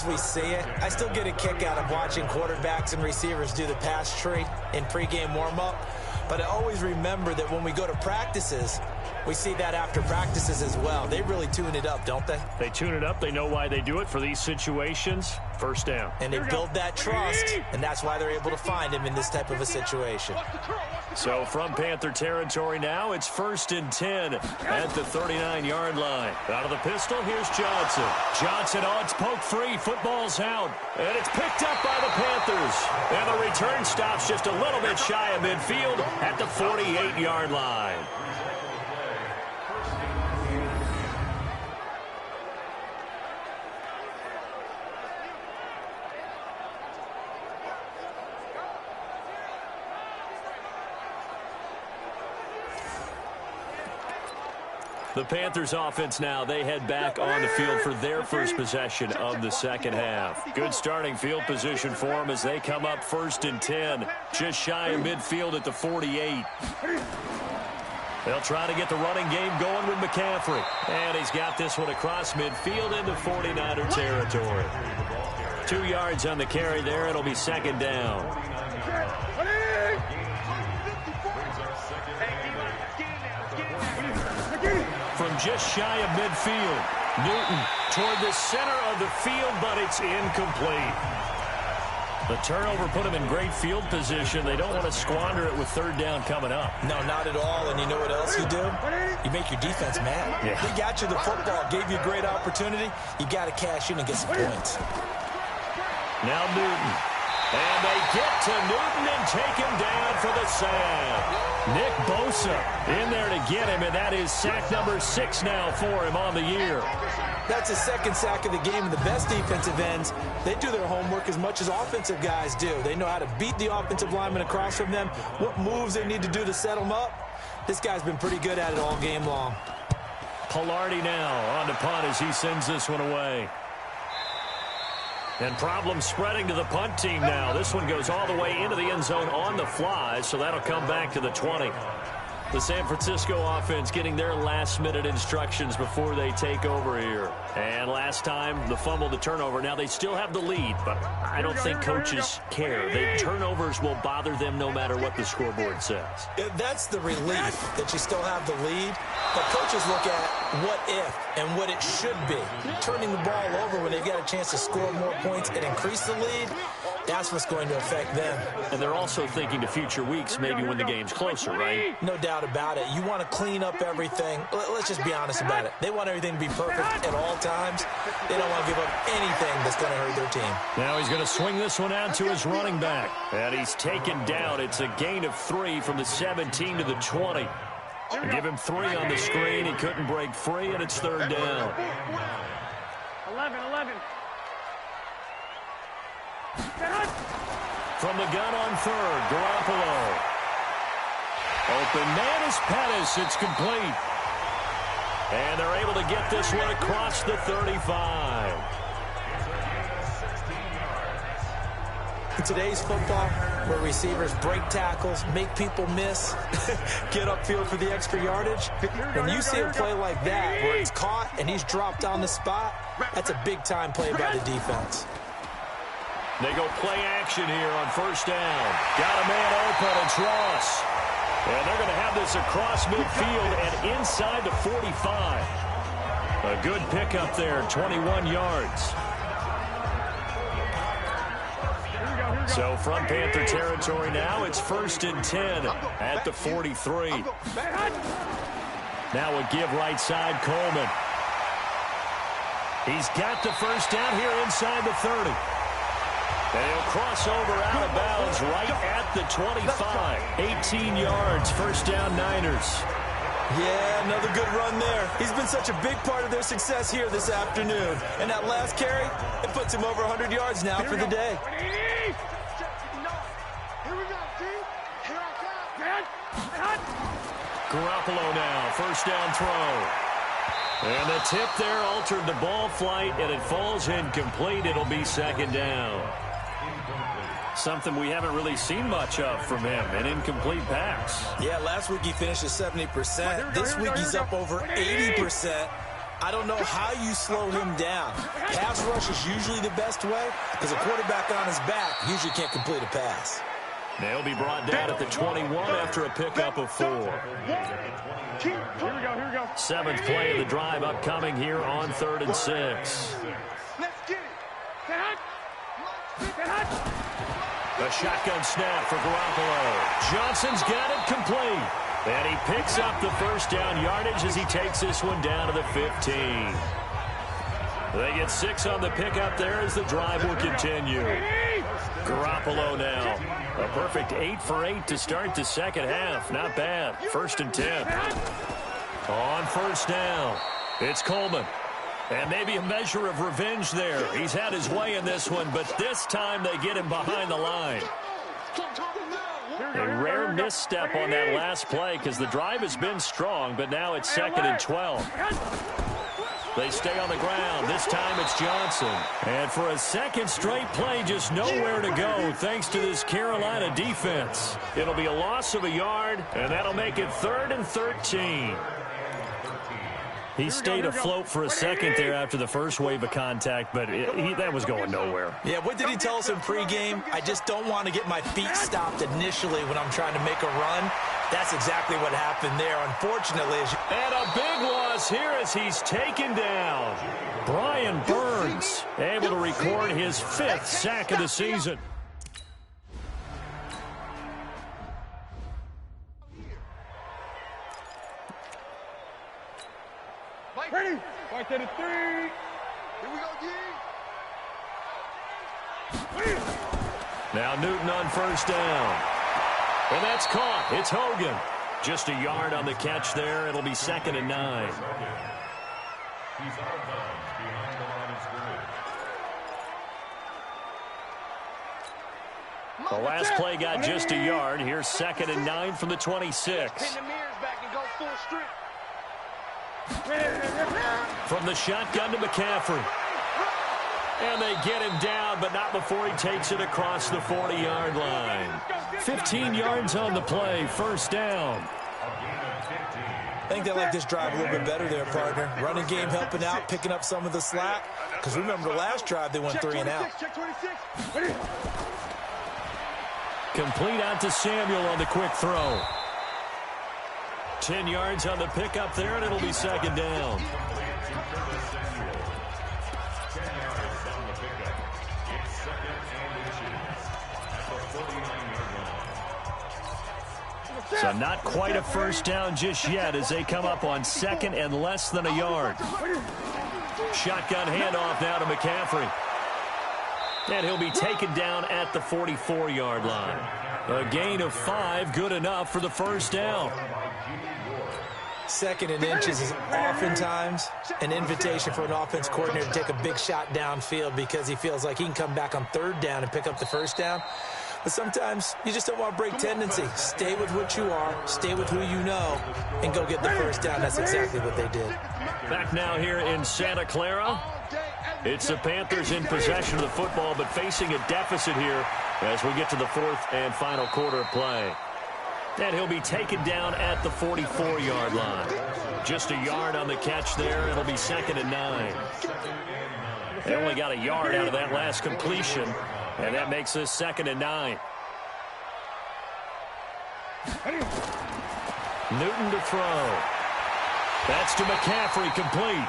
we see it. I still get a kick out of watching quarterbacks and receivers do the pass tree in pregame warm-up. But I always remember that when we go to practices, we see that after practices as well. They really tune it up, don't they? They tune it up. They know why they do it for these situations. First down. And they build that trust, and that's why they're able to find him in this type of a situation. So from Panther territory now, it's 1st and 10 at the 39-yard line. Out of the pistol, here's Johnson. Johnson on, it's poke free. Football's out. And it's picked up by the Panthers. And the return stops just a little bit shy of midfield at the 48-yard line. The Panthers offense now, they head back on the field for their first possession of the second half. Good starting field position for them as they come up 1st and 10, just shy of midfield at the 48. They'll try to get the running game going with McCaffrey. And he's got this one across midfield into 49er territory. 2 yards on the carry there. It'll be 2nd down. From just shy of midfield, Newton toward the center of the field, but it's incomplete. The turnover put him in great field position. They don't want to squander it with 3rd down coming up. No, not at all. And you know what else you do? You make your defense mad. Yeah. They got you the football, gave you a great opportunity. You got to cash in and get some points. Now Newton. And they get to Newton and take him down for the sack. Nick Bosa in there to get him, and that is sack number 6 now for him on the year. That's his 2nd sack of the game, and the best defensive ends, they do their homework as much as offensive guys do. They know how to beat the offensive lineman across from them, what moves they need to do to set them up. This guy's been pretty good at it all game long. Pilardi now on the punt as he sends this one away. And problems spreading to the punt team now. This one goes all the way into the end zone on the fly, so that'll come back to the 20. The San Francisco offense getting their last-minute instructions before they take over here. And last time, the fumble, the turnover. Now, they still have the lead, but I don't think coaches care. The turnovers will bother them no matter what the scoreboard says. That's the relief that you still have the lead. But coaches look at what if and what it should be. Turning the ball over when they've got a chance to score more points and increase the lead, that's what's going to affect them. And they're also thinking to future weeks, maybe when the game's closer, right? No doubt about it. You want to clean up everything. Let's just be honest about it. They want everything to be perfect at all times. They don't want to give up anything that's going to hurt their team. Now he's going to swing this one out to his running back. And he's taken down. It's a gain of 3 from the 17 to the 20. Give him 3 on the screen. He couldn't break free, and it's 3rd down. 11. From the gun on 3rd, Garoppolo. Open man is Pettis. It's complete. And they're able to get this one across the 35. In today's football, where receivers break tackles, make people miss, get upfield for the extra yardage, when you see a play like that where it's caught and he's dropped on the spot, that's a big-time play by the defense. They go play action here on 1st down. Got a man open. It's Ross. And they're going to have this across midfield and inside the 45. A good pickup there, 21 yards. So from Panther territory now, it's 1st and 10 at the 43. Now a give right side, Coleman. He's got the 1st down here inside the 30. And he'll cross over out of bounds right at the 25. 18 yards, 1st down Niners. Yeah, another good run there. He's been such a big part of their success here this afternoon. And that last carry, it puts him over 100 yards now for the day. Garoppolo now, 1st down throw. And the tip there altered the ball flight, and it falls incomplete. It'll be 2nd down. Something we haven't really seen much of from him, an incomplete pass. Yeah, last week he finished at 70%. This week he's up over 80%. I don't know how you slow him down. Pass rush is usually the best way because a quarterback on his back usually can't complete a pass. They'll be brought down at the 21 after a pickup of 4. Here we go. 7th play of the drive upcoming here on 3rd and 6. Let's get it. A shotgun snap for Garoppolo. Johnson's got it complete. And he picks up the first down yardage as he takes this one down to the 15. They get 6 on the pickup there as the drive will continue. Garoppolo now. A perfect 8 for 8 to start the second half. Not bad. 1st and 10. On 1st down, it's Coleman. And maybe a measure of revenge there. He's had his way in this one, but this time they get him behind the line. A rare misstep on that last play because the drive has been strong, but now it's 2nd and 12. They stay on the ground. This time it's Johnson. And for a second straight play, just nowhere to go thanks to this Carolina defense. It'll be a loss of a yard, and that'll make it 3rd and 13. He stayed afloat for a second there after the first wave of contact, but that was going nowhere. Yeah, what did he tell us in pregame? I just don't want to get my feet stopped initially when I'm trying to make a run. That's exactly what happened there, unfortunately. And a big loss here as he's taken down. Brian Burns able to record his 5th sack of the season. Ready? Fight to the 3. Here we go, G. Now Newton on 1st down. And that's caught. It's Hogan. Just a yard on the catch there. It'll be 2nd and 9. The last play got just a yard. Here's 2nd and 9 from the 26. Pin the mirrors back and go full strip. From the shotgun to McCaffrey. And they get him down, but not before he takes it across the 40-yard line. 15 yards on the play, 1st down. I think they like this drive a little bit better there, partner. Running game helping out, picking up some of the slack. Because remember the last drive, they went 3 and out. Complete out to Samuel on the quick throw. 10 yards on the pickup there, and it'll be 2nd down. So not quite a 1st down just yet as they come up on 2nd and less than a yard. Shotgun handoff now to McCaffrey. And he'll be taken down at the 44-yard line. A gain of 5, good enough for the 1st down. 2nd and inches is oftentimes an invitation for an offense coordinator to take a big shot downfield because he feels like he can come back on 3rd down and pick up the 1st down. But sometimes you just don't want to break tendency. Stay with what you are, stay with who you know, and go get the 1st down. That's exactly what they did. Back now here in Santa Clara. It's the Panthers in possession of the football, but facing a deficit here as we get to the 4th and final quarter of play. And he'll be taken down at the 44-yard line. Just a yard on the catch there. It'll be 2nd and 9. They only got a yard out of that last completion, and that makes this 2nd and 9. Newton to throw. That's to McCaffrey, complete.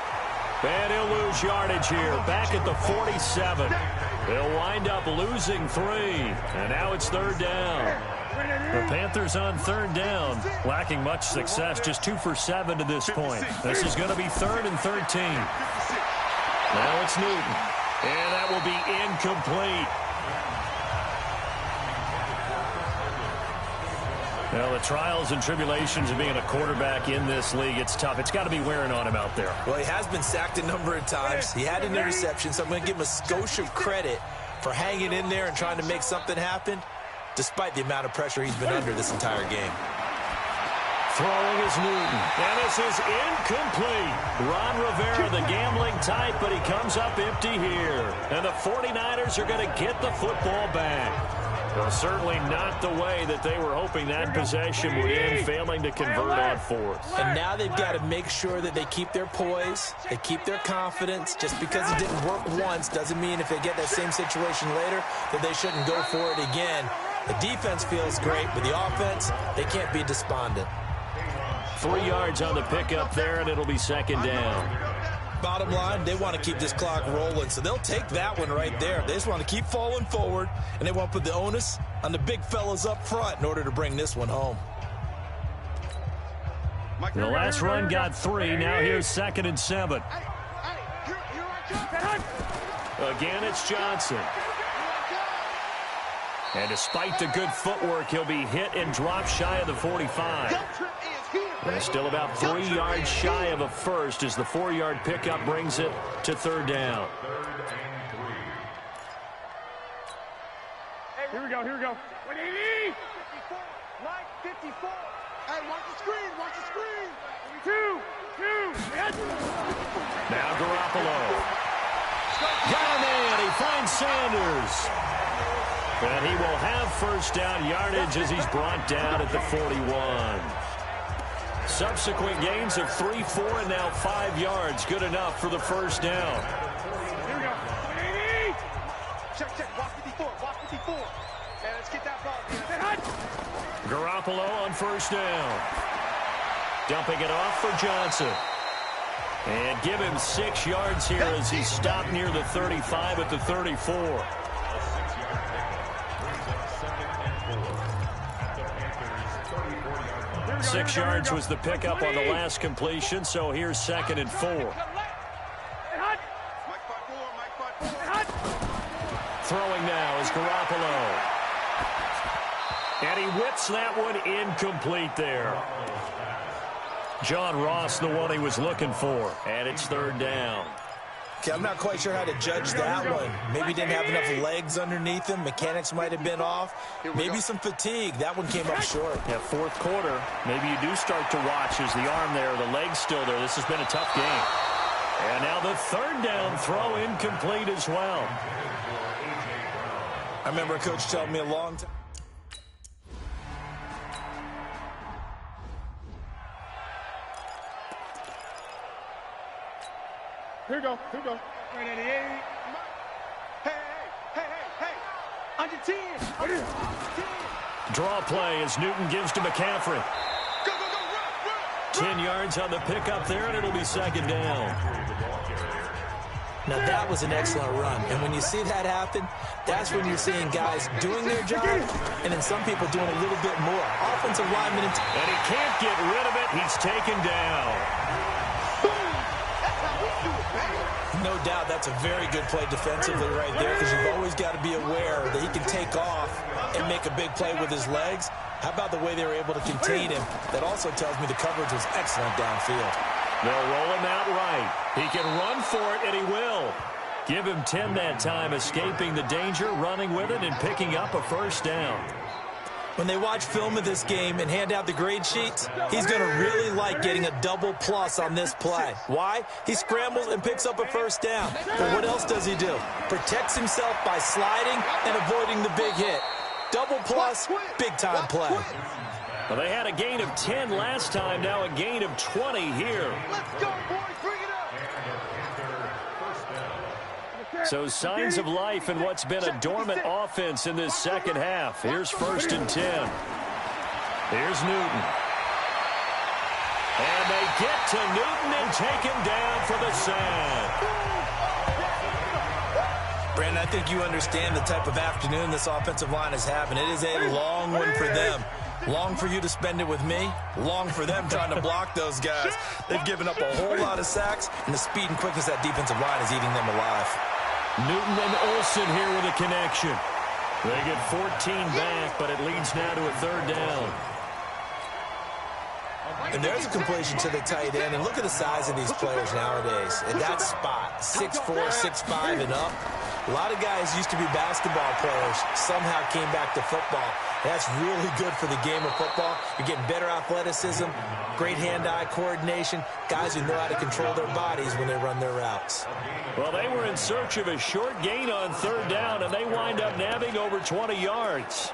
And he'll lose yardage here, back at the 47. They'll wind up losing 3, and now it's 3rd down. The Panthers on 3rd down, lacking much success, just 2 for 7 to this point. This is going to be 3rd and 13. Now it's Newton, and that will be incomplete. Well, the trials and tribulations of being a quarterback in this league, it's tough. It's got to be wearing on him out there. Well, he has been sacked a number of times. He had an interception, so I'm going to give him a skosh of credit for hanging in there and trying to make something happen, despite the amount of pressure he's been under this entire game. Throwing is Newton, and this is incomplete. Ron Rivera, the gambling type, but he comes up empty here. And the 49ers are going to get the football back. Well, certainly not the way that they were hoping that possession would end, failing to convert on fourth. And now they've got to make sure that they keep their poise, they keep their confidence. Just because it didn't work once doesn't mean if they get that same situation later that they shouldn't go for it again. The defense feels great, but the offense, they can't be despondent. 3 yards on the pickup there, and it'll be second down. Bottom line, they want to keep this clock rolling, so they'll take that one right there. They just want to keep falling forward, and they want to put the onus on the big fellas up front in order to bring this one home. The last run got 3. Now here's 2nd and 7. Again, it's Johnson. And despite the good footwork, he'll be hit and dropped shy of the 45. And still about 3 yards shy of a first as the 4-yard pickup brings it to third down. Here we go, here we go. 180! 54. Hey, watch the screen, watch the screen. 2. Now Garoppolo. Got him in. He finds Sanders. And he will have first down yardage as he's brought down at the 41. Subsequent gains of 3, 4, and now 5 yards. Good enough for the first down. Here we go. 180! Check. Walk 54. And let's get that ball. Garoppolo on first down. Dumping it off for Johnson. And give him 6 yards here as he stopped near the 35 at the 34. 6 yards was the pickup on the last completion, so here's 2nd and 4. Throwing now is Garoppolo. And he whips that one incomplete there. John Ross, the one he was looking for. And it's third down. Okay, I'm not quite sure how to judge that one. Maybe didn't have enough legs underneath him. Mechanics might have been off. Maybe some fatigue. That one came up short. Yeah, fourth quarter, maybe you do start to watch as the arm there, the leg's still there. This has been a tough game. And now the third down throw incomplete as well. I remember a coach telling me a long time. Here we go. 188. Hey. Under 10. Draw play as Newton gives to McCaffrey. Go, run. 10 yards on the pickup there, and it'll be second down. Now, that was an excellent run. And when you see that happen, that's when you're seeing guys doing their job and then some people doing a little bit more. Offensive lineman. And he can't get rid of it. He's taken down. No doubt that's a very good play defensively right there because you've always got to be aware that he can take off and make a big play with his legs. How about the way they were able to contain him? That also tells me the coverage was excellent downfield. They'll roll him out right. He can run for it, and he will. Give him 10 that time, escaping the danger, running with it, and picking up a first down. When they watch film of this game and hand out the grade sheets, he's going to really like getting a double plus on this play. Why? He scrambles and picks up a first down. But what else does he do? Protects himself by sliding and avoiding the big hit. Double plus, big-time play. Well, they had a gain of 10 last time, now a gain of 20 here. Let's go, boys. Bring it up. So signs of life in what's been a dormant offense in this second half. Here's 1st and 10. Here's Newton. And they get to Newton and take him down for the sack. Brandon, I think you understand the type of afternoon this offensive line is having. It is a long one for them. Long for you to spend it with me. Long for them trying to block those guys. They've given up a whole lot of sacks, and the speed and quickness of that defensive line is eating them alive. Newton and Olsen here with a connection. They get 14 back, but it leads now to a third down. And there's a completion to the tight end. And look at the size of these players nowadays. At that spot, 6'4", 6'5", and up. A lot of guys used to be basketball players, somehow came back to football. That's really good for the game of football. You're getting better athleticism, great hand-eye coordination, guys who know how to control their bodies when they run their routes. Well, they were in search of a short gain on third down, and they wind up nabbing over 20 yards.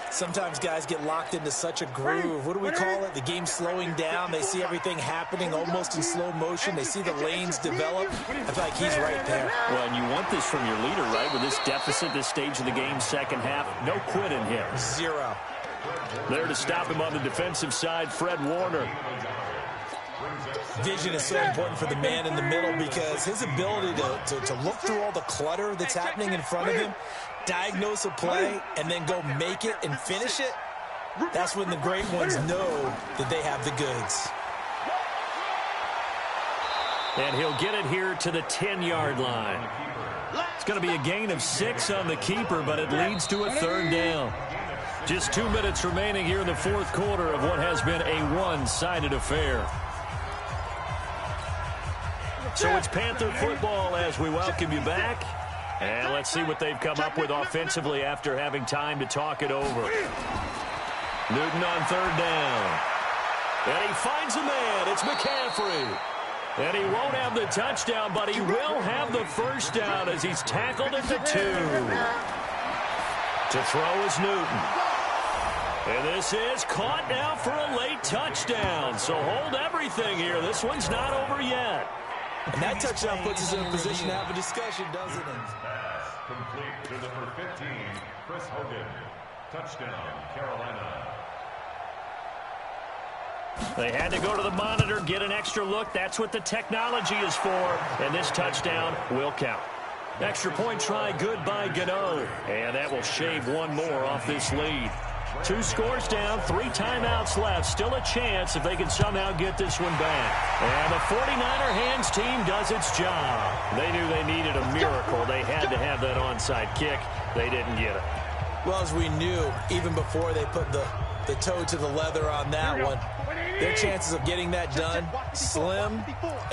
Sometimes guys get locked into such a groove. What do we call it? The game slowing down. They see everything happening almost in slow motion. They see the lanes develop. I feel like he's right there. Well, and you want this from your leader, right? With this deficit, this stage of the game, second half, no quit in him. Zero. There to stop him on the defensive side, Fred Warner. Vision is so important for the man in the middle because his ability to look through all the clutter that's happening in front of him, diagnose a play, and then go make it and finish it, that's when the great ones know that they have the goods. And he'll get it here to the 10-yard line. It's going to be a gain of 6 on the keeper, but it leads to a third down. Just 2 minutes remaining here in the fourth quarter of what has been a one-sided affair. So it's Panther football as we welcome you back. And let's see what they've come up with offensively after having time to talk it over. Newton on third down. And he finds a man. It's McCaffrey. And he won't have the touchdown, but he will have the first down as he's tackled at the 2. To throw is Newton. And this is caught now for a late touchdown. So hold everything here. This one's not over yet. And that touchdown puts us in a position to have a discussion, doesn't it? Pass complete to number 15, Chris Hogan. Touchdown, Carolina. They had to go to the monitor, get an extra look. That's what the technology is for. And this touchdown will count. Extra point try, good by Gano. And that will shave one more off this lead. 2 scores down, 3 timeouts left. Still a chance if they can somehow get this one back. And the 49er hands team does its job. They knew they needed a miracle. They had to have that onside kick. They didn't get it. Well, as we knew, even before they put the toe to the leather on that one, their chances of getting that done, slim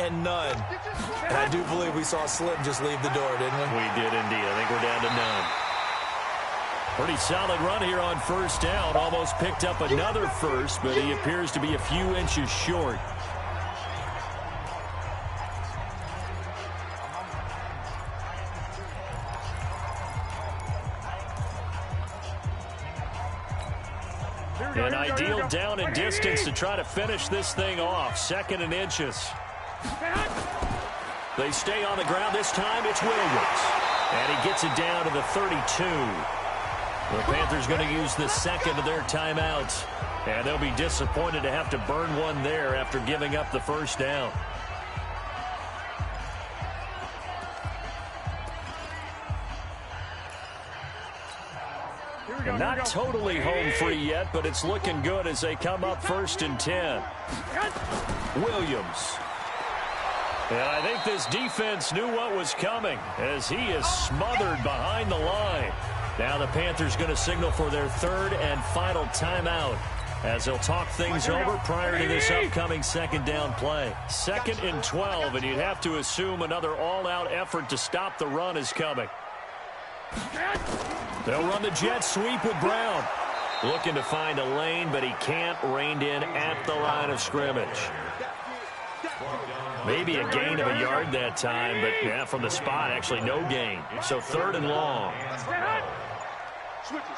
and none. And I do believe we saw Slim just leave the door, didn't we? We did indeed. I think we're down to none. Pretty solid run here on first down. Almost picked up another first, but he appears to be a few inches short. An ideal down and distance to try to finish this thing off. 2nd and inches. They stay on the ground. This time it's Williams. And he gets it down to the 32. The Panthers going to use the second of their timeouts. And they'll be disappointed to have to burn one there after giving up the first down. And not totally home free yet, but it's looking good as they come up 1st and 10. Williams. And I think this defense knew what was coming as he is smothered behind the line. Now the Panthers going to signal for their 3rd and final timeout as they'll talk things over prior to this upcoming 2nd down play. 2nd and 12, and you'd have to assume another all-out effort to stop the run is coming. They'll run the jet sweep with Brown. Looking to find a lane, but he can't. Reined in at the line of scrimmage. Maybe a gain of a yard that time, but yeah, from the spot, actually no gain. So 3rd and long. Switch it.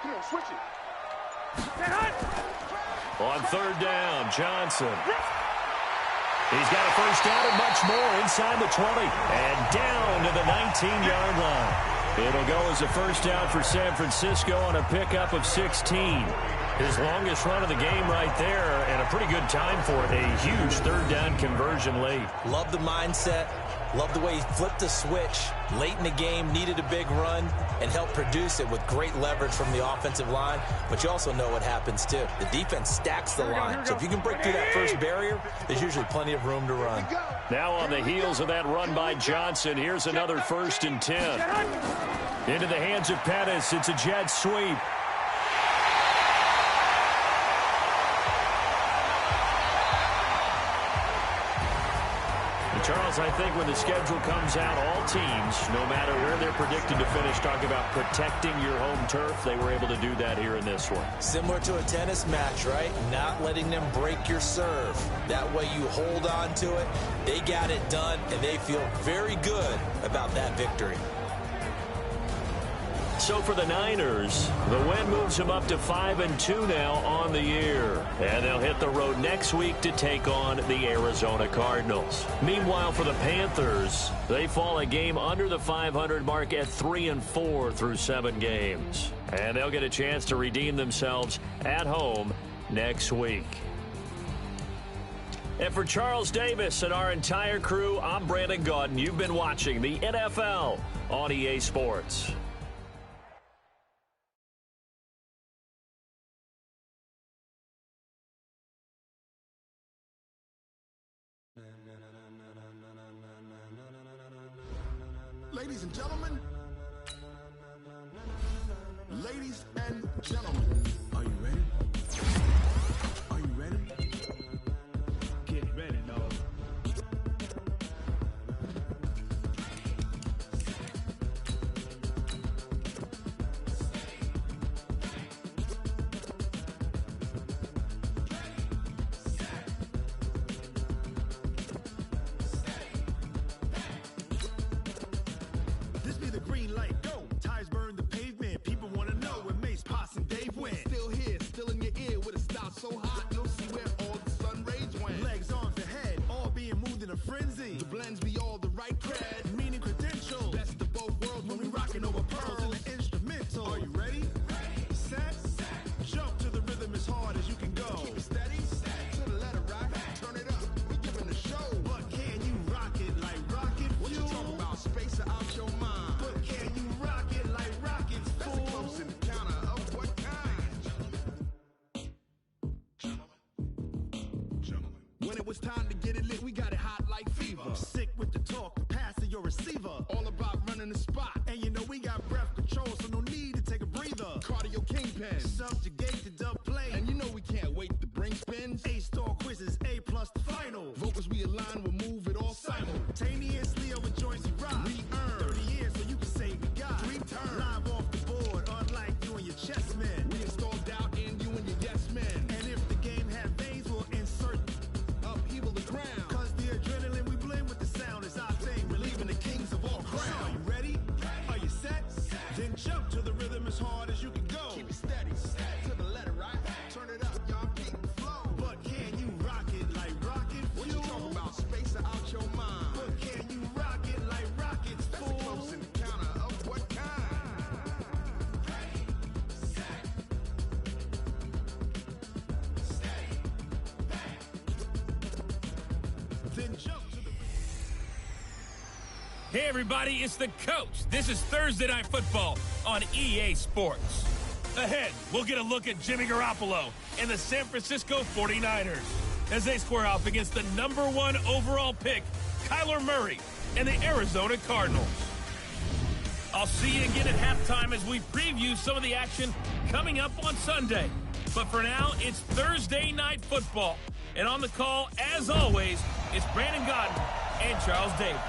Come on, switch it. On 3rd down, Johnson. He's got a first down and much more inside the 20. And down to the 19-yard line. It'll go as a first down for San Francisco on a pickup of 16. His longest run of the game right there, and a pretty good time for it. A huge 3rd down conversion lead. Love the mindset. Love the way he flipped the switch. Late in the game, needed a big run, and helped produce it with great leverage from the offensive line. But you also know what happens, too. The defense stacks the line. So if you can break through that first barrier, there's usually plenty of room to run. Now on the heels of that run by Johnson, here's another 1st and 10. Into the hands of Pettis. It's a jet sweep. Charles, I think when the schedule comes out, all teams, no matter where they're predicted to finish, talk about protecting your home turf. They were able to do that here in this one. Similar to a tennis match, right? Not letting them break your serve. That way you hold on to it. They got it done, and they feel very good about that victory. So for the Niners, the win moves them up to 5-2 now on the year. And they'll hit the road next week to take on the Arizona Cardinals. Meanwhile, for the Panthers, they fall a game under the 500 mark at 3-4 through 7 games. And they'll get a chance to redeem themselves at home next week. And for Charles Davis and our entire crew, I'm Brandon Gaudin. You've been watching the NFL on EA Sports. Ladies and gentlemen, are you ready? Are you ready? Get ready, dog. This be the green light, go. Tires burn the pavement. People want to know where Mace, Potts, and Dave went. Still here, still in your ear with a style so hot, you'll see where all the sun rays went. Legs, arms, and head, all being moved in a frenzy. The blends be all the right cred, meaning credentials. Best of both worlds when we rockin' over pearls and the instrumental. Are you ready? Set, jump to the rhythm as hard as you can go. Keep it steady, to the letter rock, turn it up. We giving a show, but can you rock it like rocket fuel? What you talking about? Space or out your mind? But can you rock it like rockets, fool? That's a close encounter of what kind? Gentlemen. When it was time to get it lit, we got it hot like fever. Sick with the talk, the pass to your receiver. All about running the spot. And you know we got breath control, so no need to take a breather. Cardio kingpin, subjugate the dub play. And you know we can't wait to bring spins. A-star quizzes, A+ the final. Vocals we align, we'll move it all simultaneously over joints we rock. We earn 30 years, so you can say we got 3 turns. Live off the board, unlike you and your chess men. We install doubt in you and your yes men. And if the game had veins, we'll insert upheaval the ground. Cause the adrenaline we blend with the sound is our thing, relieving the kings of all crowns. So are you ready? Are you set? Then jump to the rhythm as hard as you can go. Keep it steady, to the letter right. Turn it up, y'all keep the flow. But can you rock it like rocket fuel? What you talking about? Space or out your mind? But can you rock it like rockets, fool? That's a close encounter of what kind? Then jump to the... Hey, everybody, it's the coach. This is Thursday Night Football on EA Sports. Ahead, we'll get a look at Jimmy Garoppolo and the San Francisco 49ers as they square off against the #1 overall pick, Kyler Murray, and the Arizona Cardinals. I'll see you again at halftime as we preview some of the action coming up on Sunday. But for now, it's Thursday Night Football. And on the call, as always, it's Brandon Gaudin and Charles Davis.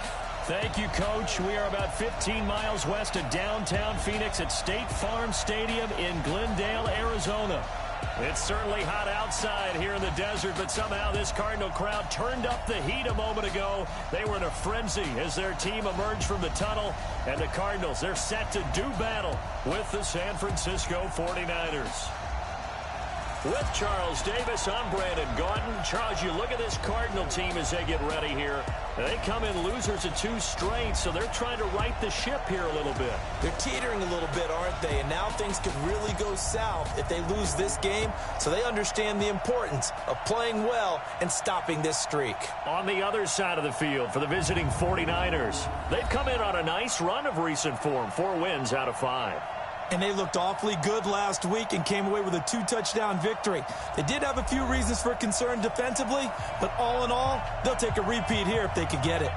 Thank you, Coach. We are about 15 miles west of downtown Phoenix at State Farm Stadium in Glendale, Arizona. It's certainly hot outside here in the desert, but somehow this Cardinal crowd turned up the heat a moment ago. They were in a frenzy as their team emerged from the tunnel, and the Cardinals, they're set to do battle with the San Francisco 49ers. With Charles Davis, I'm Brandon Gaudin. Charles, you look at this Cardinal team as they get ready here. They come in losers of 2 straight, so they're trying to right the ship here a little bit. They're teetering a little bit, aren't they? And now things could really go south if they lose this game, so they understand the importance of playing well and stopping this streak. On the other side of the field for the visiting 49ers, they've come in on a nice run of recent form, 4 wins out of 5. And they looked awfully good last week and came away with a 2-touchdown victory. They did have a few reasons for concern defensively, but all in all, they'll take a repeat here if they could get it.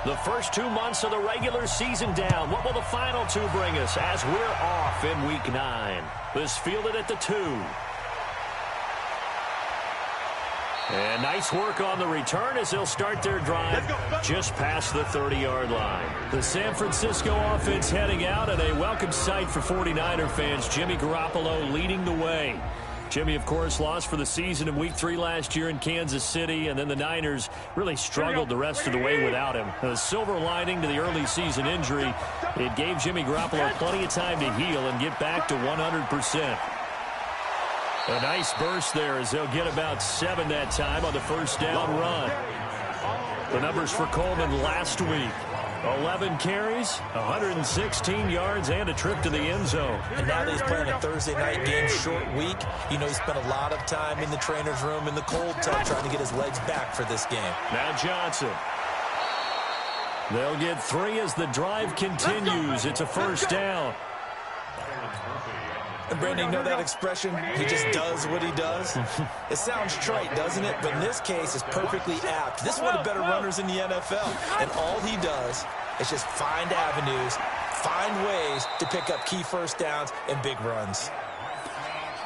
The first 2 months of the regular season down. What will the final 2 bring us as we're off in Week 9? This fielded at the 2. And nice work on the return as they'll start their drive just past the 30-yard line. The San Francisco offense heading out, and a welcome sight for 49er fans. Jimmy Garoppolo leading the way. Jimmy, of course, lost for the season in Week 3 last year in Kansas City, and then the Niners really struggled the rest of the way without him. The silver lining to the early season injury, it gave Jimmy Garoppolo plenty of time to heal and get back to 100%. A nice burst there as they'll get about 7 that time on the first down run. The numbers for Coleman last week. 11 carries, 116 yards, and a trip to the end zone. And now that he's playing a Thursday night game, short week, you know he spent a lot of time in the trainer's room in the cold tub trying to get his legs back for this game. Now Johnson. They'll get 3 as the drive continues. It's a first down. And Brandon, you know that expression? He just does what he does? It sounds trite, doesn't it? But in this case, it's perfectly apt. This is one of the better runners in the NFL. And all he does is just find avenues, find ways to pick up key first downs and big runs.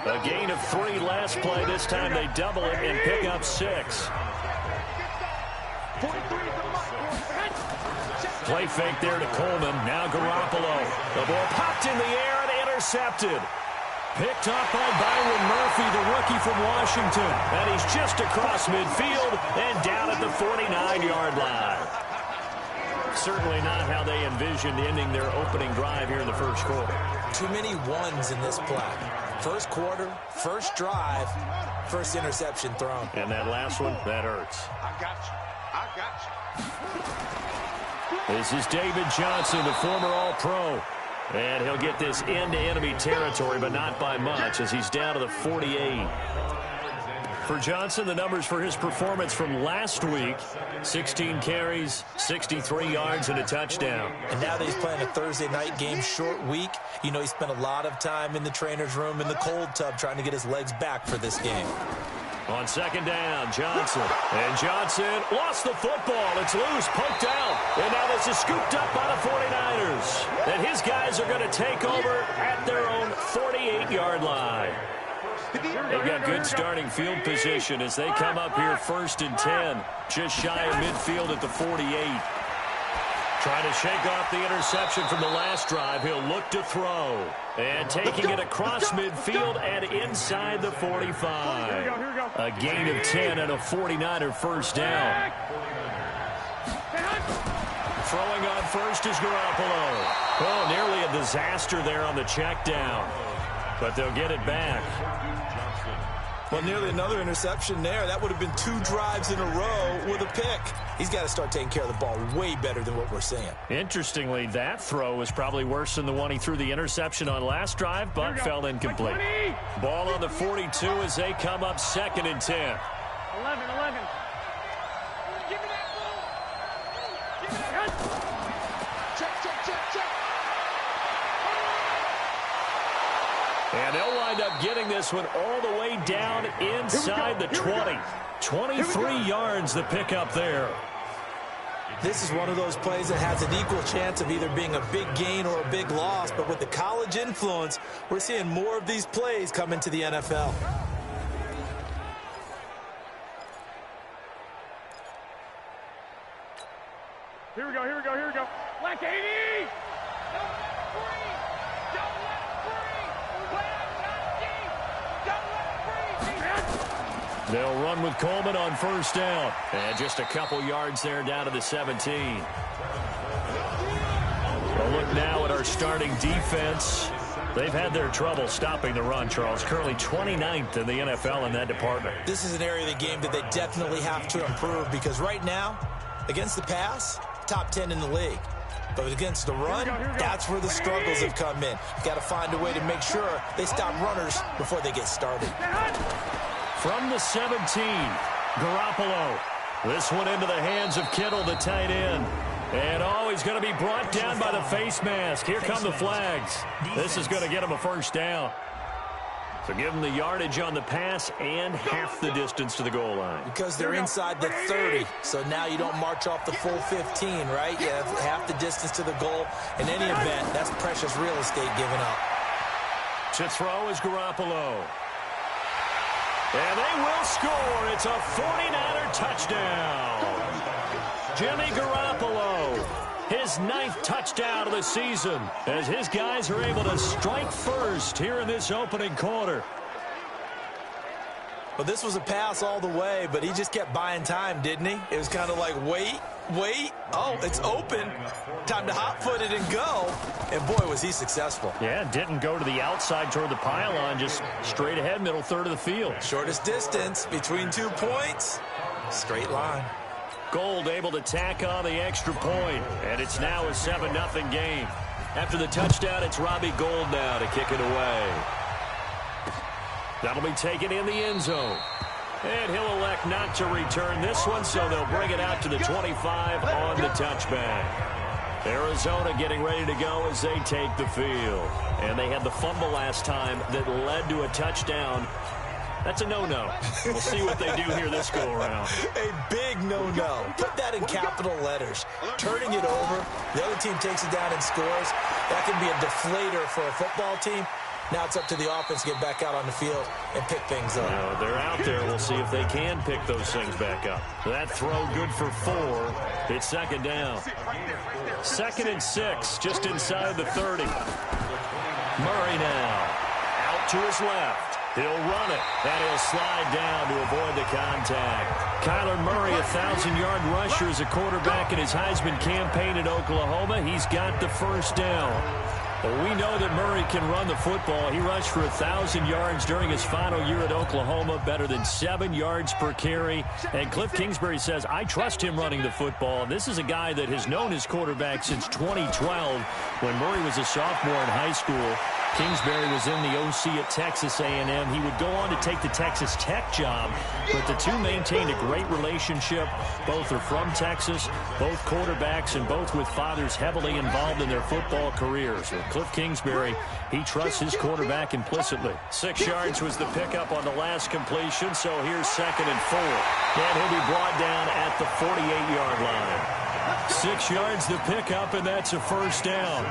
A gain of 3 last play. This time they double it and pick up 6. Play fake there to Coleman. Now Garoppolo. The ball popped in the air and intercepted. Picked up by Byron Murphy, the rookie from Washington. And he's just across midfield and down at the 49-yard line. Certainly not how they envisioned ending their opening drive here in the first quarter. Too many ones in this play. First quarter, first drive, first interception thrown. And that last one, that hurts. I got you. This is David Johnson, the former All-Pro. And he'll get this into enemy territory, but not by much, as he's down to the 48. For Johnson, the numbers for his performance from last week, 16 carries, 63 yards, and a touchdown. And now that he's playing a Thursday night game, short week, you know he spent a lot of time in the trainer's room in the cold tub trying to get his legs back for this game. On second down, Johnson. And Johnson lost the football. It's loose, poked out. And now this is scooped up by the 49ers. And his guys are going to take over at their own 48-yard line. They've got good starting field position as they come up here 1st and 10. Just shy of midfield at the 48. Trying to shake off the interception from the last drive. He'll look to throw. And taking it across midfield and inside the 45. A gain of 10 and a 49er first down. Throwing on first is Garoppolo. Oh, nearly a disaster there on the check down. But they'll get it back. Well, nearly another interception there. That would have been 2 drives in a row with a pick. He's got to start taking care of the ball way better than what we're seeing. Interestingly, that throw was probably worse than the one he threw the interception on last drive, but fell incomplete. Ball on the 42 as they come up 2nd and 10. 11. Give me that ball. Give me that. Check. And they'll wind up getting this one all the way down inside the 20. 23 yards the pickup there. This is one of those plays that has an equal chance of either being a big gain or a big loss. But with the college influence, we're seeing more of these plays come into the NFL. Here we go. Black 80! They'll run with Coleman on first down. And just a couple yards there down to the 17. We'll look now at our starting defense. They've had their trouble stopping the run, Charles. Currently 29th in the NFL in that department. This is an area of the game that they definitely have to improve because right now, against the pass, top 10 in the league. But against the run, that's where the struggles have come in. Got to find a way to make sure they stop runners before they get started. From the 17, Garoppolo. This one into the hands of Kittle, the tight end. And he's going to be brought down by the face mask. Here come the flags. This is going to get him a first down. So give them the yardage on the pass and half the distance to the goal line. Because they're inside the 30, so now you don't march off the full 15, right? You have half the distance to the goal. In any event, that's precious real estate given up. To throw is Garoppolo. And they will score. It's a 49er touchdown. Jimmy Garoppolo, his 9th touchdown of the season, as his guys are able to strike first here in this opening quarter. Well, this was a pass all the way, but he just kept buying time, didn't he? It was kind of like, wait. Oh, it's open. Time to hot-foot it and go. And, boy, was he successful. Yeah, didn't go to the outside toward the pylon, just straight ahead, middle third of the field. Shortest distance between 2 points. Straight line. Gold able to tack on the extra point, and it's now a 7-0 game. After the touchdown, it's Robbie Gould now to kick it away. That'll be taken in the end zone. And he'll elect not to return this one, so they'll bring it out to the 25 on the touchback. Arizona getting ready to go as they take the field. And they had the fumble last time that led to a touchdown. That's a no-no. We'll see what they do here this go-around. A big no-no. Put that in capital letters. Turning it over, the other team takes it down and scores. That can be a deflator for a football team. Now it's up to the offense to get back out on the field and pick things up. Well, they're out there. We'll see if they can pick those things back up. That throw good for 4. It's second down. 2nd and 6, just inside the 30. Murray now out to his left. He'll run it, and he'll slide down to avoid the contact. Kyler Murray, 1,000-yard rusher as a quarterback in his Heisman campaign at Oklahoma. He's got the first down. Well, we know that Murray can run the football. He rushed for 1,000 yards during his final year at Oklahoma, better than 7 yards per carry. And Cliff Kingsbury says, I trust him running the football. This is a guy that has known his quarterback since 2012 when Murray was a sophomore in high school. Kingsbury was in the OC at Texas A&M. He would go on to take the Texas Tech job, but the two maintained a great relationship. Both are from Texas, both quarterbacks, and both with fathers heavily involved in their football careers. With Cliff Kingsbury, he trusts his quarterback implicitly. 6 yards was the pickup on the last completion, so here's 2nd and 4. And he'll be brought down at the 48-yard line. 6 yards the pickup, and that's a first down.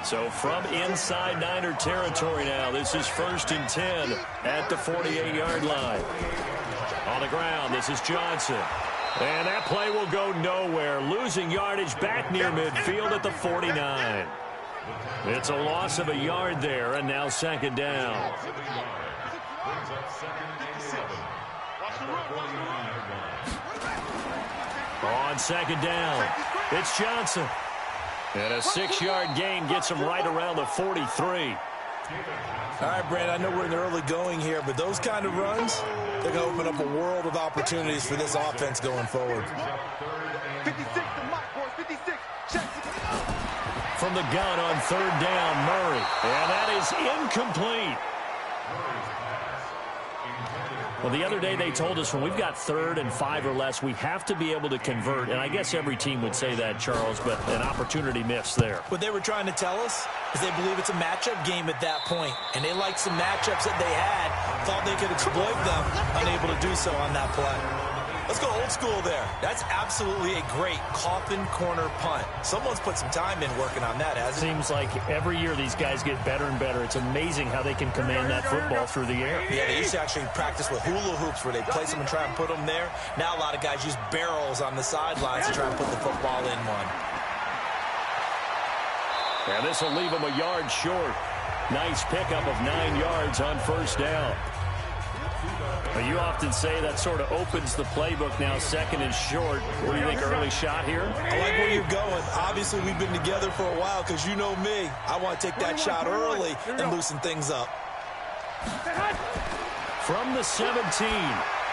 So from inside Niner territory now, this is 1st and 10 at the 48-yard line. On the ground, this is Johnson. And that play will go nowhere. Losing yardage back near midfield at the 49. It's a loss of a yard there, and now 2nd down. On 2nd down, it's Johnson. And a 6-yard gain gets him right around the 43. All right, Brandon, I know we're in the early going here, but those kind of runs, they're going to open up a world of opportunities for this offense going forward. 56 to Mike, boys, 56. From the gun on 3rd down, Murray. And that is incomplete. Well, the other day they told us when we've got 3rd and 5 or less, we have to be able to convert. And I guess every team would say that, Charles, but an opportunity missed there. What they were trying to tell us is they believe it's a matchup game at that point. And they liked some matchups that they had, thought they could exploit them, unable to do so on that play. Let's go old school there. That's absolutely a great coffin corner punt. Someone's put some time in working on that, hasn't it? Seems like every year these guys get better and better. It's amazing how they can command that football through the air. Yeah, they used to actually practice with hula hoops where they place them and try and put them there. Now a lot of guys use barrels on the sidelines to try and put the football in one. And this will leave them a yard short. Nice pickup of 9 yards on 1st down. But you often say that sort of opens the playbook now, 2nd and short. What do you think, early shot here? I like where you're going. Obviously, we've been together for a while because you know me. I want to take that shot early and loosen things up. From the 17,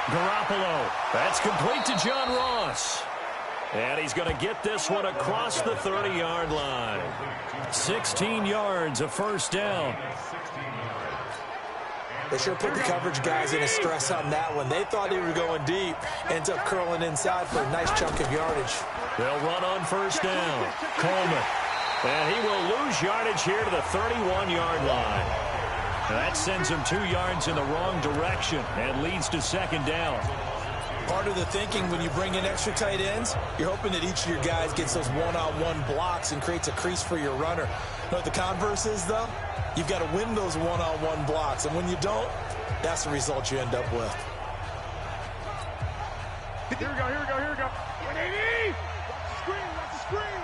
Garoppolo. That's complete to John Ross. And he's going to get this one across the 30-yard line. 16 yards, a 1st down. They sure put the coverage guys in a stress on that one. They thought they were going deep. Ends up curling inside for a nice chunk of yardage. They'll run on 1st down. Coleman. And he will lose yardage here to the 31-yard line. And that sends him 2 yards in the wrong direction and leads to 2nd down. Part of the thinking when you bring in extra tight ends, you're hoping that each of your guys gets those one-on-one blocks and creates a crease for your runner. You know what the converse is, though? You've got to win those one-on-one blocks, and when you don't, that's the result you end up with. Here we go, here we go, here we go. 180! Watch the screen, watch the screen.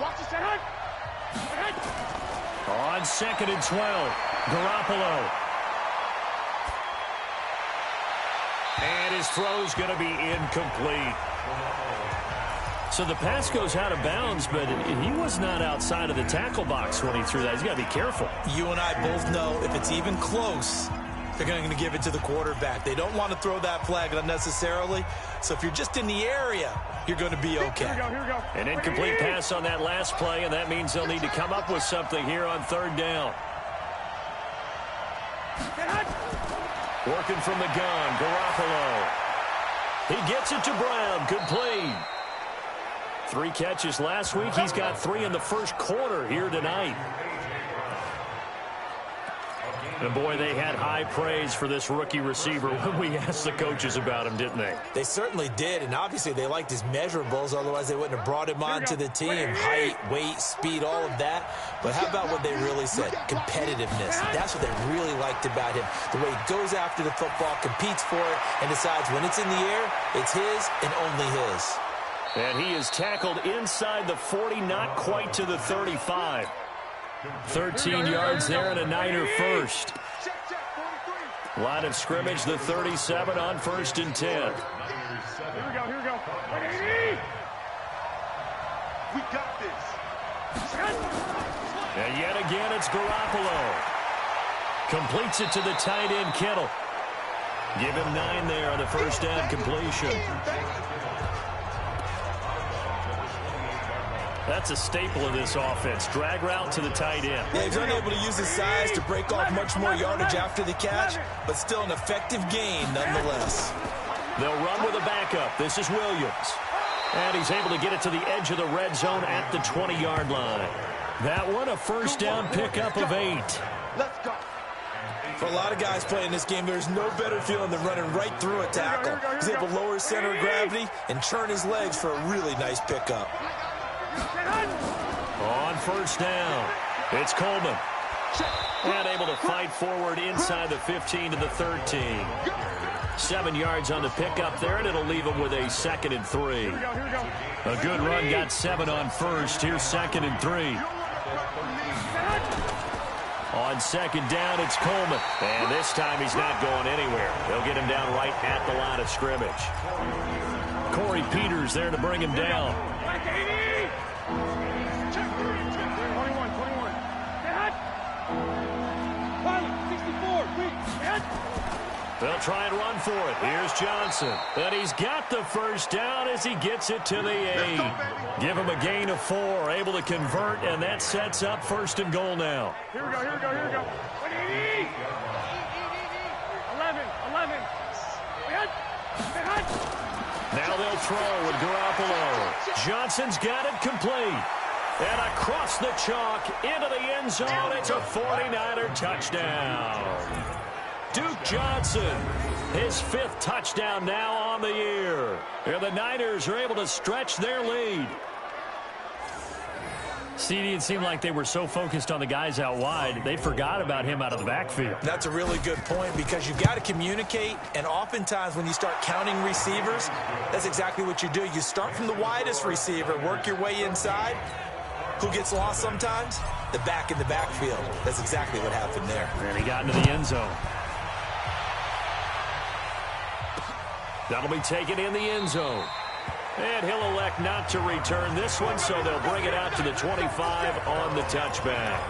Watch the set hunt. On 2nd and 12, Garoppolo. And his throw's going to be incomplete. So the pass goes out of bounds, but he was not outside of the tackle box when he threw that. He's got to be careful. You and I both know if it's even close, they're going to give it to the quarterback. They don't want to throw that flag unnecessarily. So if you're just in the area, you're going to be okay. Here we go, here we go. An incomplete pass on that last play, and that means they'll need to come up with something here on 3rd down. Working from the gun, Garoppolo. He gets it to Brown. Complete. 3 catches last week. He's got 3 in the first quarter here tonight. And boy, they had high praise for this rookie receiver when we asked the coaches about him, didn't they? They certainly did, and obviously they liked his measurables. Otherwise, they wouldn't have brought him on to the team. Height, weight, speed, all of that. But how about what they really said? Competitiveness. That's what they really liked about him. The way he goes after the football, competes for it, and decides when it's in the air, it's his and only his. And he is tackled inside the 40, not quite to the 35. 13 yards there and a Niner first. Line of scrimmage, the 37 on 1st and 10. Here we go, here we go. 180! We got this. And yet again, it's Garoppolo. Completes it to the tight end, Kittle. Give him 9 there on the first down completion. That's a staple of this offense. Drag route to the tight end. Yeah, he's unable to use his size to break off much more yardage after the catch, but still an effective gain nonetheless. They'll run with a backup. This is Williams. And he's able to get it to the edge of the red zone at the 20-yard line. That one, a first down pickup of 8. Let's go. For a lot of guys playing this game, there's no better feeling than running right through a tackle. He's able to lower his center of gravity and turn his legs for a really nice pickup. On first down, it's Coleman. And able to fight forward inside the 15 to the 13. 7 yards on the pickup there, and it'll leave him with a 2nd and 3. A good run, got 7 on first. Here's 2nd and 3. On 2nd down, it's Coleman. And this time he's not going anywhere. They'll get him down right at the line of scrimmage. Corey Peters there to bring him down. 64. They'll try and run for it. Here's Johnson. And he's got the first down as he gets it to the 8. Give him a gain of 4. Able to convert, and that sets up 1st and goal now. Here we go, here we go, here we go. 180. 11. Now they'll throw with Garoppolo. Johnson's got it complete. And across the chalk into the end zone. It's a 49er touchdown. Duke Johnson, his 5th touchdown now on the year. And the Niners are able to stretch their lead. CD, it seemed like they were so focused on the guys out wide, they forgot about him out of the backfield. That's a really good point because you've got to communicate, and oftentimes when you start counting receivers, that's exactly what you do. You start from the widest receiver, work your way inside. Who gets lost sometimes? The back in the backfield. That's exactly what happened there. And he got into the end zone. That'll be taken in the end zone. And he'll elect not to return this one, so they'll bring it out to the 25 on the touchback.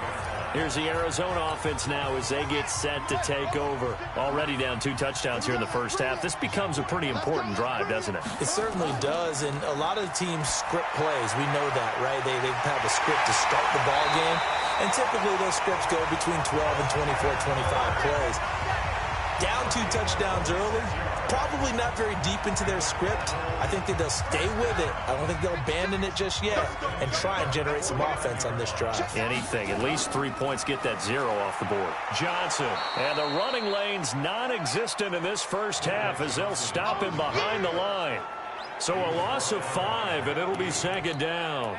Here's the Arizona offense now as they get set to take over. Already down 2 touchdowns here in the first half. This becomes a pretty important drive, doesn't it? It certainly does, and a lot of the teams script plays. We know that, right? They have a script to start the ball game, and typically those scripts go between 12 and 24, 25 plays. Down 2 touchdowns early, probably not very deep into their script. I think that they'll stay with it. I don't think they'll abandon it just yet and try and generate some offense on this drive. Anything. At least 3 points, get that 0 off the board. Johnson. And the running lane's non-existent in this first half as they'll stop him behind the line. So a loss of 5, and it'll be 2nd down.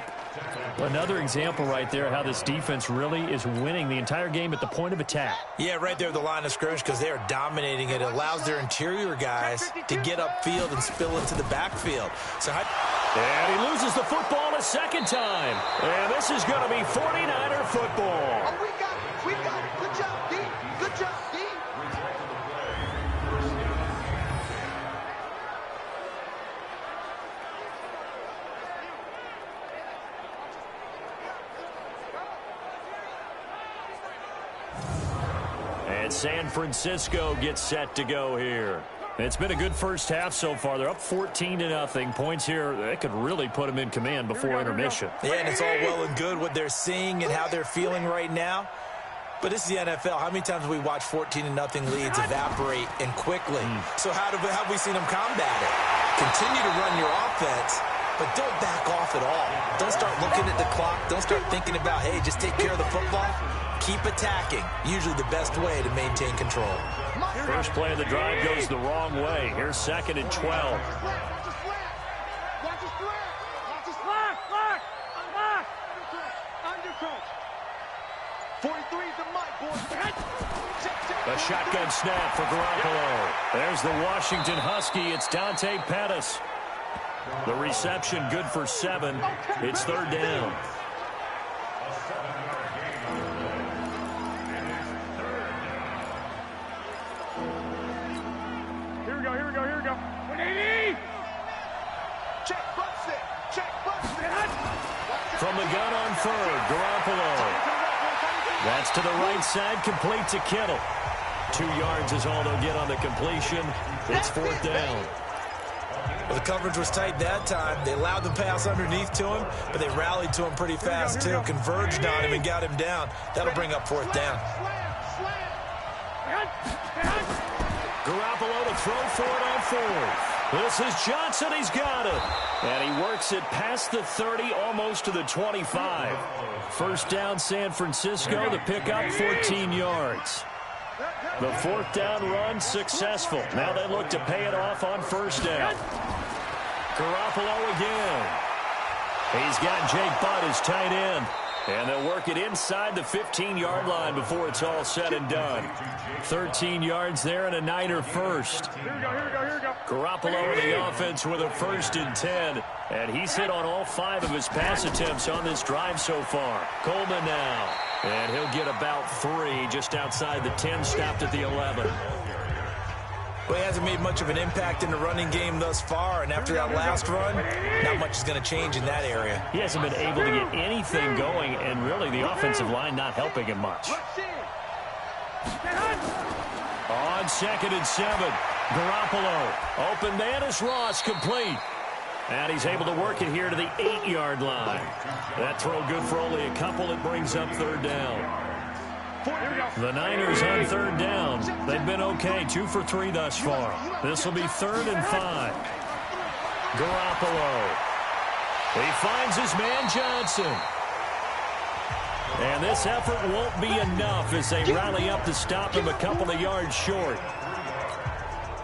Another example right there how this defense really is winning the entire game at the point of attack. Yeah, right there at the line of scrimmage because they are dominating it. It allows their interior guys to get upfield and spill into the backfield. And he loses the football a second time. And this is going to be 49er football. Oh, we got it. We got it. Good job, D. Good job, D. And San Francisco gets set to go here. It's been a good first half so far. They're up 14-0. Points here, that could really put them in command before intermission. Yeah, and it's all well and good what they're seeing and how they're feeling right now. But this is the NFL. How many times have we watched 14-0 leads evaporate and quickly? So how have we seen them combat it? Continue to run your offense, but don't back off at all. Don't start looking at the clock. Don't start thinking about, hey, just take care of the football. Keep attacking. Usually the best way to maintain control. First play of the drive goes the wrong way. Here's 2nd and 12. Watch the slant. Undercoach. 43's the mic, boys. A shotgun snap for Garoppolo. There's the Washington Husky. It's Dante Pettis. The reception good for 7. It's 3rd down. Here we go. 180. Check, butts it. From the gun on 3rd, Garoppolo. That's to the right side, complete to Kittle. 2 yards is all they'll get on the completion. It's 4th down. Well, the coverage was tight that time. They allowed the pass underneath to him, but they rallied to him pretty fast, too. Converged on him and got him down. That'll bring up 4th down. Garoppolo to throw for it on 4th. This is Johnson. He's got it. And he works it past the 30, almost to the 25. First down, San Francisco. The pickup, 14 yards. The 4th down run successful. Now they look to pay it off on 1st down. Garoppolo again. He's got Jake Butt as tight end. And they'll work it inside the 15-yard line before it's all said and done. 13 yards there and a Niner first. Here we go. Garoppolo in the offense with a 1st and 10. And he's hit on all 5 of his pass attempts on this drive so far. Coleman now. And he'll get about 3 just outside the 10, stopped at the 11. Well, he hasn't made much of an impact in the running game thus far, and after that last run, not much is going to change in that area. He hasn't been able to get anything going, and really the offensive line not helping him much. On 2nd and 7, Garoppolo. Open man is Ross, complete. And he's able to work it here to the 8-yard line. That throw good for only a couple. It brings up 3rd down. The Niners on 3rd down. They've been okay, 2 for 3 thus far. This will be 3rd and 5. Garoppolo. He finds his man Johnson. And this effort won't be enough as they rally up to stop him a couple of yards short.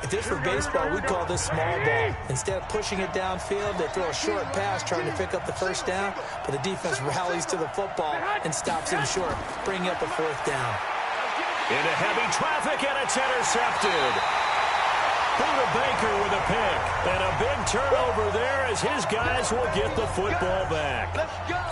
If this were baseball, we'd call this small ball. Instead of pushing it downfield, they throw a short pass trying to pick up the 1st down, but the defense rallies to the football and stops him short, bringing up a 4th down. Into heavy traffic, and it's intercepted. Buda Baker with a pick, and a big turnover there as his guys will get the football back. Let's go.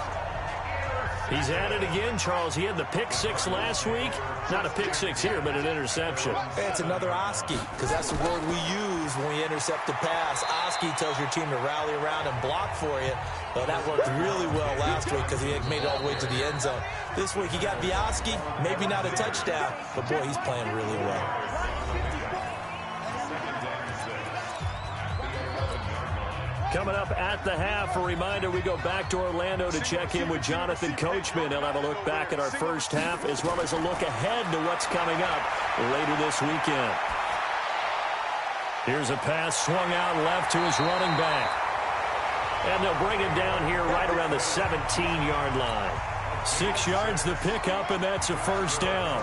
He's at it again, Charles. He had the pick 6 last week. Not a pick 6 here, but an interception. Hey, it's another Oski, because that's the word we use when we intercept a pass. Oski tells your team to rally around and block for you. Well, that worked really well last week because he had made it all the way to the end zone. This week he got the Oski, maybe not a touchdown, but boy, he's playing really well. Coming up at the half, a reminder, we go back to Orlando to check in with Jonathan Coachman. He'll have a look back at our first half as well as a look ahead to what's coming up later this weekend. Here's a pass swung out left to his running back. And they'll bring him down here right around the 17-yard line. 6 yards the pickup, and that's a 1st down.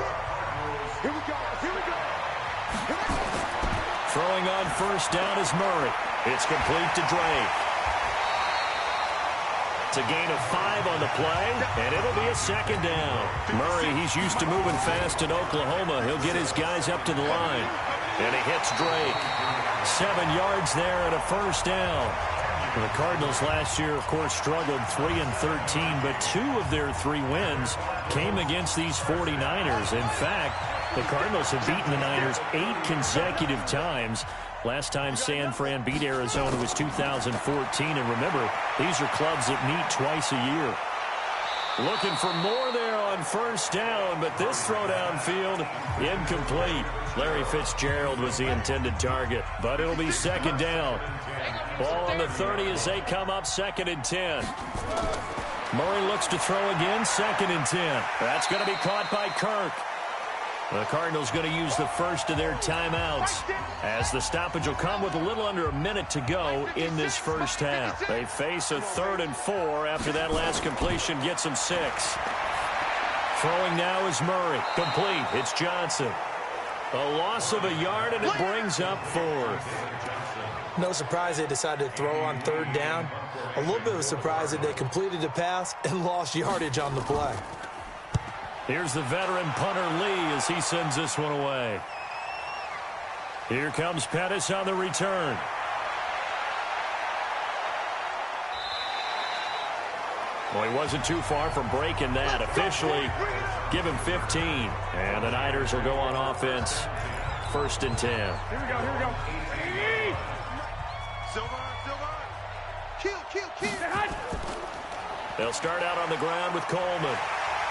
Here we go. Throwing on 1st down is Murray. It's complete to Drake. It's a gain of 5 on the play, and it'll be a second down. Murray, he's used to moving fast in Oklahoma. He'll get his guys up to the line. And he hits Drake. 7 yards there and a first down. The Cardinals last year, of course, struggled 3-13, but 2 of their 3 wins came against these 49ers. In fact, the Cardinals have beaten the Niners 8 consecutive times. Last time San Fran beat Arizona was 2014. And remember, these are clubs that meet twice a year. Looking for more there on first down, but this throw downfield, incomplete. Larry Fitzgerald was the intended target, but it'll be second down. Ball on the 30 as they come up, 2nd and 10. Murray looks to throw again, 2nd and 10. That's going to be caught by Kirk. The Cardinals going to use the first of their timeouts, as the stoppage will come with a little under a minute to go in this first half. They face a 3rd and 4 after that last completion gets them 6. Throwing now is Murray. Complete. It's Johnson. A loss of a yard, and it brings up 4th. No surprise they decided to throw on 3rd down. A little bit of a surprise that they completed the pass and lost yardage on the play. Here's the veteran punter Lee as he sends this one away. Here comes Pettis on the return. Well, he wasn't too far from breaking that. Officially, give him 15. And the Niners will go on offense. 1st and 10. Here we go. Silver. Kill. They'll start out on the ground with Coleman.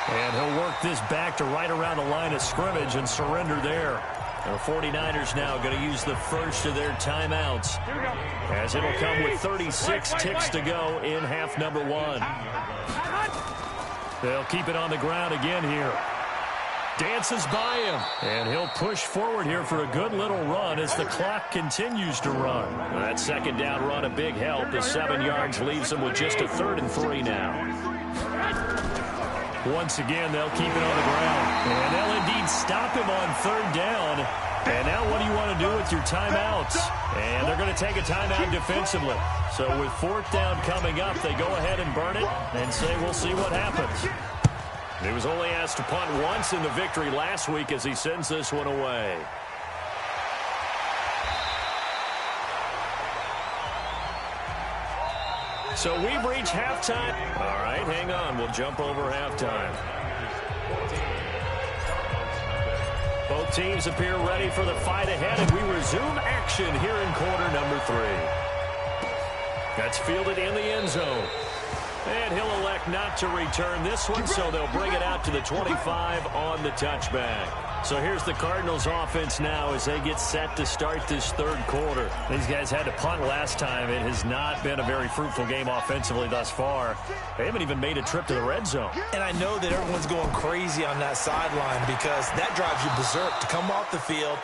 And he'll work this back to right around the line of scrimmage and surrender there. The 49ers now going to use the first of their timeouts, as it'll come with 36 ticks to go in half number 1. They'll keep it on the ground again here. Dances by him, and he'll push forward here for a good little run as the clock continues to run. That second down run a big help. The 7 yards leaves them with just a 3rd and 3 now. Once again, they'll keep it on the ground. And they'll indeed stop him on 3rd down. And now what do you want to do with your timeouts? And they're going to take a timeout defensively. So with 4th down coming up, they go ahead and burn it and say, we'll see what happens. He was only asked to punt once in the victory last week as he sends this one away. So we've reached halftime. All right, hang on. We'll jump over halftime. Both teams appear ready for the fight ahead, and we resume action here in quarter number 3. That's fielded in the end zone. And he'll elect not to return this one, so they'll bring it out to the 25 on the touchback. So here's the Cardinals offense now as they get set to start this 3rd quarter. These guys had to punt last time. It has not been a very fruitful game offensively thus far. They haven't even made a trip to the red zone. And I know that everyone's going crazy on that sideline because that drives you berserk to come off the field,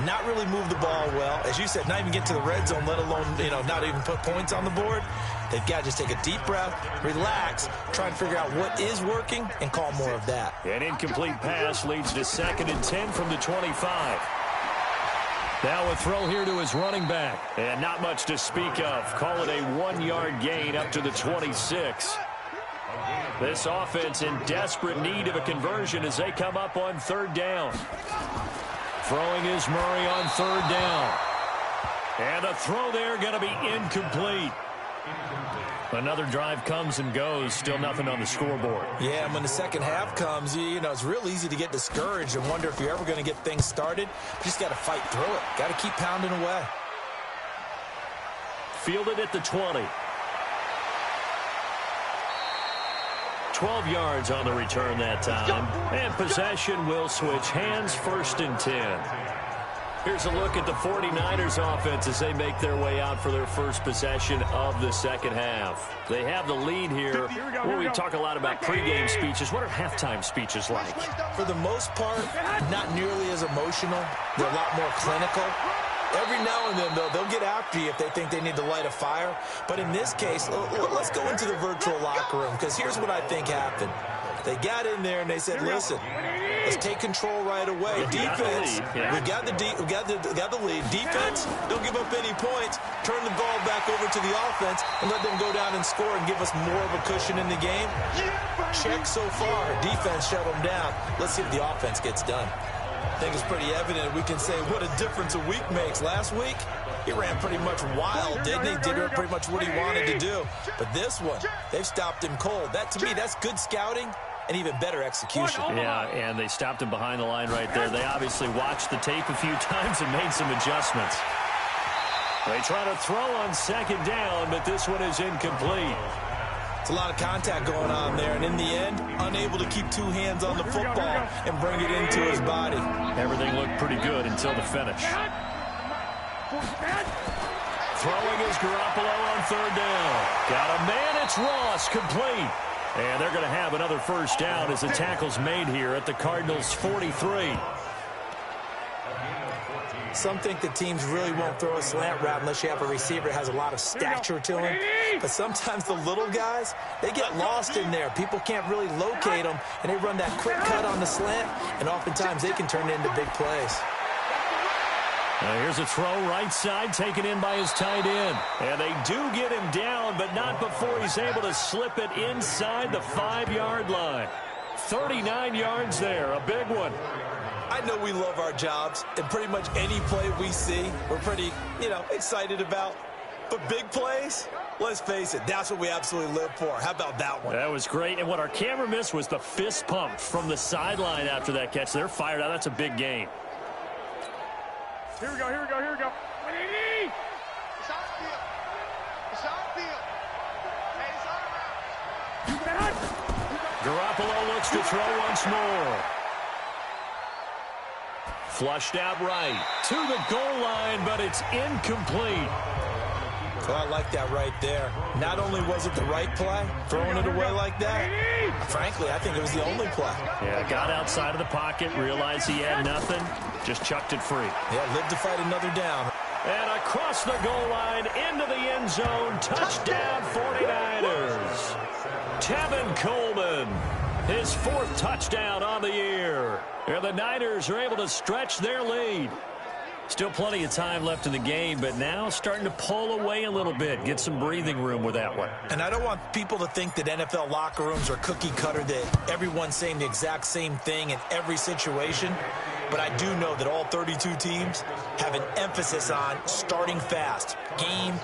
not really move the ball well. As you said, not even get to the red zone, let alone, not even put points on the board. They've got to just take a deep breath, relax, try and figure out what is working, and call more of that. An incomplete pass leads to 2nd and 10 from the 25. Now a throw here to his running back. And not much to speak of. Call it a 1-yard gain up to the 26. This offense in desperate need of a conversion as they come up on 3rd down. Throwing is Murray on 3rd down. And a throw there going to be incomplete. Another drive comes and goes. Still nothing on the scoreboard. Yeah, and when the second half comes, it's real easy to get discouraged and wonder if you're ever going to get things started. You just got to fight through it. Got to keep pounding away. Fielded at the 20. 12 yards on the return that time. And possession will switch hands, 1st and 10. Here's a look at the 49ers offense as they make their way out for their first possession of the second half. They have the lead here. Well, we talk a lot about pregame speeches. What are halftime speeches like? For the most part, not nearly as emotional. They're a lot more clinical. Every now and then, though, they'll get after you if they think they need to light a fire. But in this case, let's go into the virtual locker room, because here's what I think happened. They got in there and they said, listen, let's take control right away. Defense, we got the lead. Defense, don't give up any points. Turn the ball back over to the offense and let them go down and score and give us more of a cushion in the game. Check so far. Defense shut them down. Let's see if the offense gets done. I think it's pretty evident we can say what a difference a week makes. Last week, he ran pretty much wild, didn't he? Did pretty much what he wanted to do. But this one, they've stopped him cold. That, to me, that's good scouting and even better execution. Yeah, and they stopped him behind the line right there. They obviously watched the tape a few times and made some adjustments. They try to throw on second down, but this one is incomplete. It's a lot of contact going on there, and in the end, unable to keep two hands on the football and bring it into his body. Everything looked pretty good until the finish. Throwing is Garoppolo on third down. Got a man, it's Ross, complete. And they're going to have another first down as the tackle's made here at the Cardinals' 43. Some think the teams really won't throw a slant route unless you have a receiver that has a lot of stature to him. But sometimes the little guys, they get lost in there. People can't really locate them, and they run that quick cut on the slant, and oftentimes they can turn it into big plays. Here's a throw right side taken in by his tight end. And they do get him down, but not before he's able to slip it inside the 5-yard line. 39 yards there, a big one. I know we love our jobs, and pretty much any play we see, we're pretty, excited about. But big plays, let's face it, that's what we absolutely live for. How about that one? That was great, and what our camera missed was the fist pump from the sideline after that catch. They're fired out. That's a big gain. Here we go. It's on field. Garoppolo looks to throw once more. Flushed out right to the goal line, but it's incomplete. Well, I like that right there. Not only was it the right play, throwing it away like that, frankly, I think it was the only play. Yeah, got outside of the pocket, realized he had nothing, just chucked it free. Yeah, lived to fight another down. And across the goal line, into the end zone, touchdown 49ers. Tevin Coleman, his 4th touchdown on the year. And the Niners are able to stretch their lead. Still plenty of time left in the game, but now starting to pull away a little bit, get some breathing room with that one. And I don't want people to think that NFL locker rooms are cookie cutter, that everyone's saying the exact same thing in every situation. But I do know that all 32 teams have an emphasis on starting fast. Game,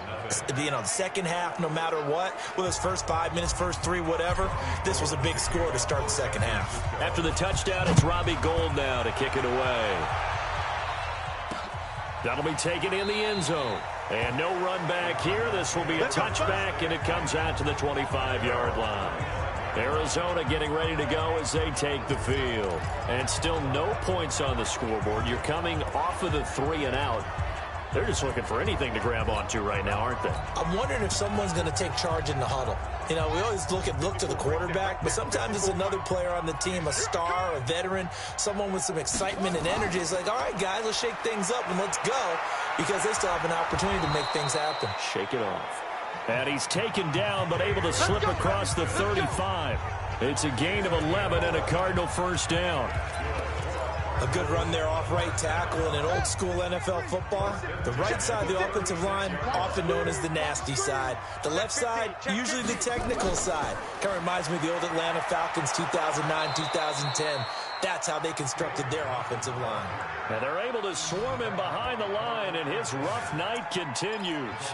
the second half, no matter what, whether it's first 5 minutes, first 3, whatever, this was a big score to start the second half. After the touchdown, it's Robbie Gould now to kick it away. That'll be taken in the end zone. And no run back here. This will be a touchback, and it comes out to the 25-yard line. Arizona getting ready to go as they take the field. And still no points on the scoreboard. You're coming off of the 3 and out. They're just looking for anything to grab onto right now, aren't they? I'm wondering if someone's going to take charge in the huddle. We always look to the quarterback, but sometimes it's another player on the team, a star, a veteran, someone with some excitement and energy. It's like, all right, guys, let's shake things up and let's go, because they still have an opportunity to make things happen. Shake it off. And he's taken down, but able to slip across the 35. It's a gain of 11 and a Cardinal first down. A good run there off right tackle in an old school NFL football. The right side of the offensive line, often known as the nasty side. The left side, usually the technical side. Kind of reminds me of the old Atlanta Falcons 2009, 2010. That's how they constructed their offensive line. And they're able to swarm him behind the line, and his rough night continues.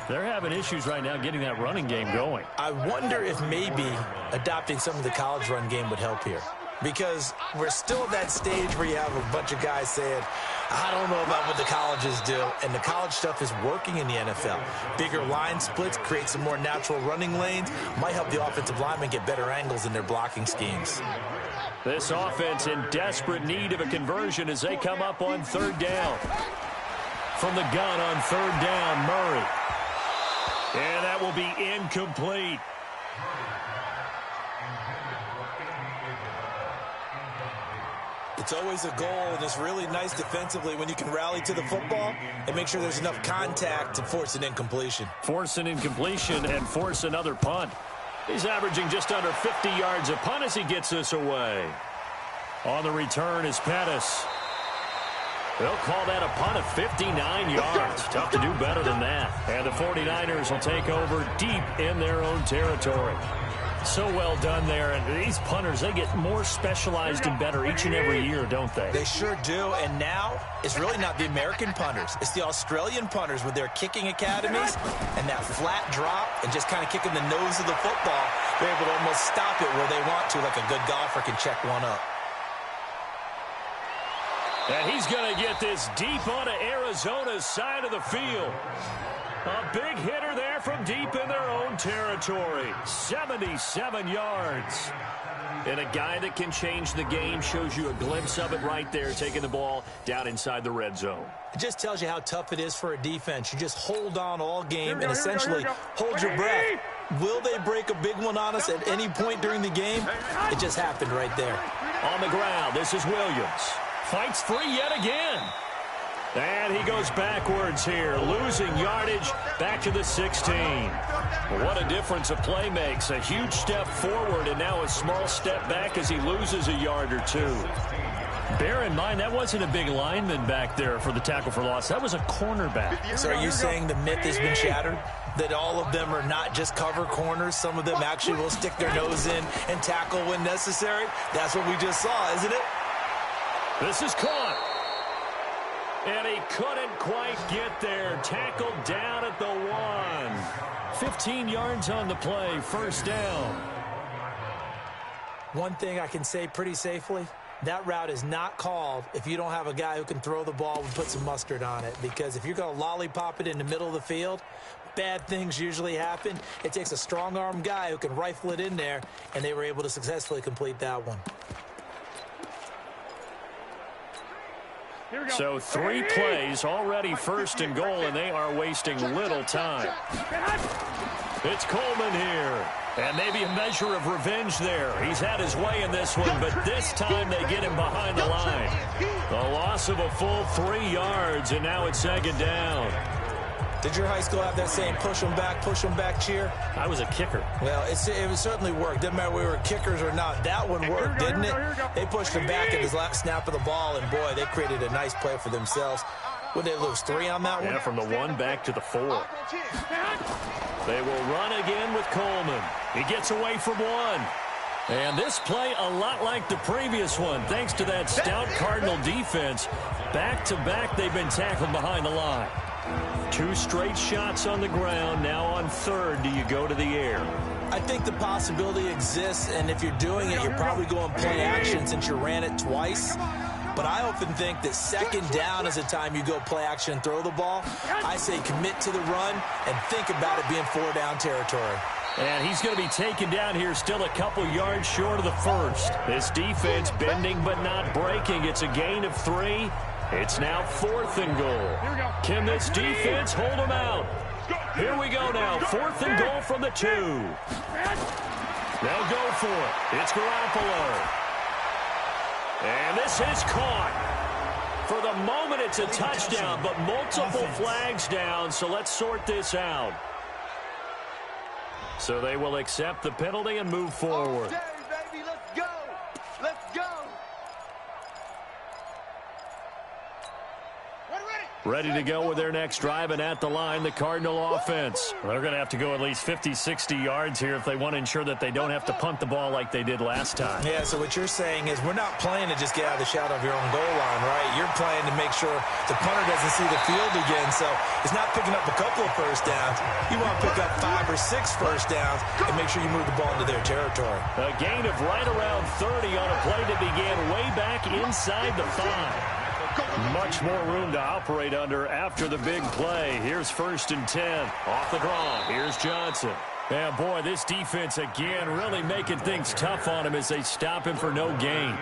They're having issues right now getting that running game going. I wonder if maybe adopting some of the college run game would help here. Because we're still at that stage where you have a bunch of guys saying, I don't know about what the colleges do. And the college stuff is working in the NFL. Bigger line splits, create some more natural running lanes, might help the offensive linemen get better angles in their blocking schemes. This offense in desperate need of a conversion as they come up on third down. From the gun on third down, Murray. And that will be incomplete. It's always a goal, and it's really nice defensively when you can rally to the football and make sure there's enough contact to force an incompletion. Force an incompletion and force another punt. He's averaging just under 50 yards a punt as he gets this away. On the return is Pettis. They'll call that a punt of 59 yards. Tough to do better than that. And the 49ers will take over deep in their own territory. So well done there. And these punters, they get more specialized and better each and every year, don't they? They sure do. And now it's really not the American punters. It's the Australian punters with their kicking academies and that flat drop and just kind of kicking the nose of the football. They're able to almost stop it where they want to, like a good golfer can check one up. And he's going to get this deep onto Arizona's side of the field. A big hitter there from deep in their own territory. 77 yards. And a guy that can change the game, shows you a glimpse of it right there, taking the ball down inside the red zone. It just tells you how tough it is for a defense. You just hold on all game and essentially hold your breath. Will they break a big one on us at any point during the game? It just happened right there. On the ground, this is Williams. Fights free yet again. And he goes backwards here, losing yardage back to the 16. What a difference a play makes. A huge step forward and now a small step back as he loses a yard or two. Bear in mind, that wasn't a big lineman back there for the tackle for loss. That was a cornerback. So are you saying the myth has been shattered? That all of them are not just cover corners? Some of them actually will stick their nose in and tackle when necessary? That's what we just saw, isn't it? This is caught. And he couldn't quite get there. Tackled down at the 1. 15 yards on the play. First down. One thing I can say pretty safely, that route is not called if you don't have a guy who can throw the ball and put some mustard on it. Because if you're going to lollipop it in the middle of the field, bad things usually happen. It takes a strong-arm guy who can rifle it in there, and they were able to successfully complete that one. So 3 plays, already first and goal, and they are wasting little time. It's Coleman here. And maybe a measure of revenge there. He's had his way in this one, but this time they get him behind the line. The loss of a full 3 yards, and now it's second down. Did your high school have that saying, push them back cheer? I was a kicker. Well, it certainly worked. Didn't matter whether we were kickers or not. That one worked, didn't it? They pushed him back at his last snap of the ball, and boy, they created a nice play for themselves. Would they lose 3 on that one? Yeah, from the 1 back to the 4. They will run again with Coleman. He gets away from 1. And this play a lot like the previous one, thanks to that stout Cardinal defense. Back-to-back, they've been tackled behind the line. 2 straight shots on the ground. Now on third, do you go to the air? I think the possibility exists, and if you're doing it, you're probably going play action since you ran it twice. But I often think that second down is the time you go play action and throw the ball. I say commit to the run and think about it being 4-down territory. And he's going to be taken down here, still a couple yards short of the first. This defense bending but not breaking. It's a gain of 3. It's now 4th and goal. Can this defense hold them out? Here we go now. 4th and goal from the 2. They'll go for it. It's Garoppolo. And this is caught. For the moment, it's a touchdown, but multiple flags down, so let's sort this out. So they will accept the penalty and move forward. Okay, baby, let's go. Let's go. Ready to go with their next drive, and at the line, the Cardinal offense. They're going to have to go at least 50, 60 yards here if they want to ensure that they don't have to punt the ball like they did last time. Yeah, so what you're saying is we're not playing to just get out of the shadow of your own goal line, right? You're playing to make sure the punter doesn't see the field again, so it's not picking up a couple of first downs. You want to pick up 5 or 6 first downs and make sure you move the ball into their territory. A gain of right around 30 on a play that began way back inside the 5. Much more room to operate under after the big play. Here's 1st and 10. Off the draw. Here's Johnson. Yeah, boy, this defense again really making things tough on him as they stop him for no gain.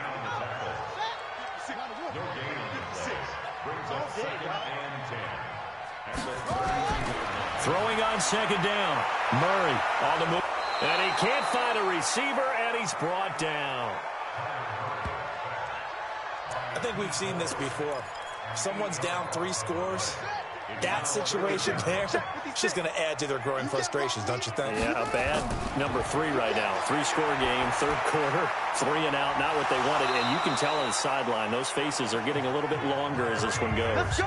Throwing on 2nd down. Murray on the move. And he can't find a receiver, and he's brought down. I think we've seen this before. If someone's down 3 scores, that situation there, it's just going to add to their growing frustrations, don't you think? Yeah, a bad number 3 right now. 3-score game, third quarter, 3 and out, not what they wanted. And you can tell on the sideline, those faces are getting a little bit longer as this one goes.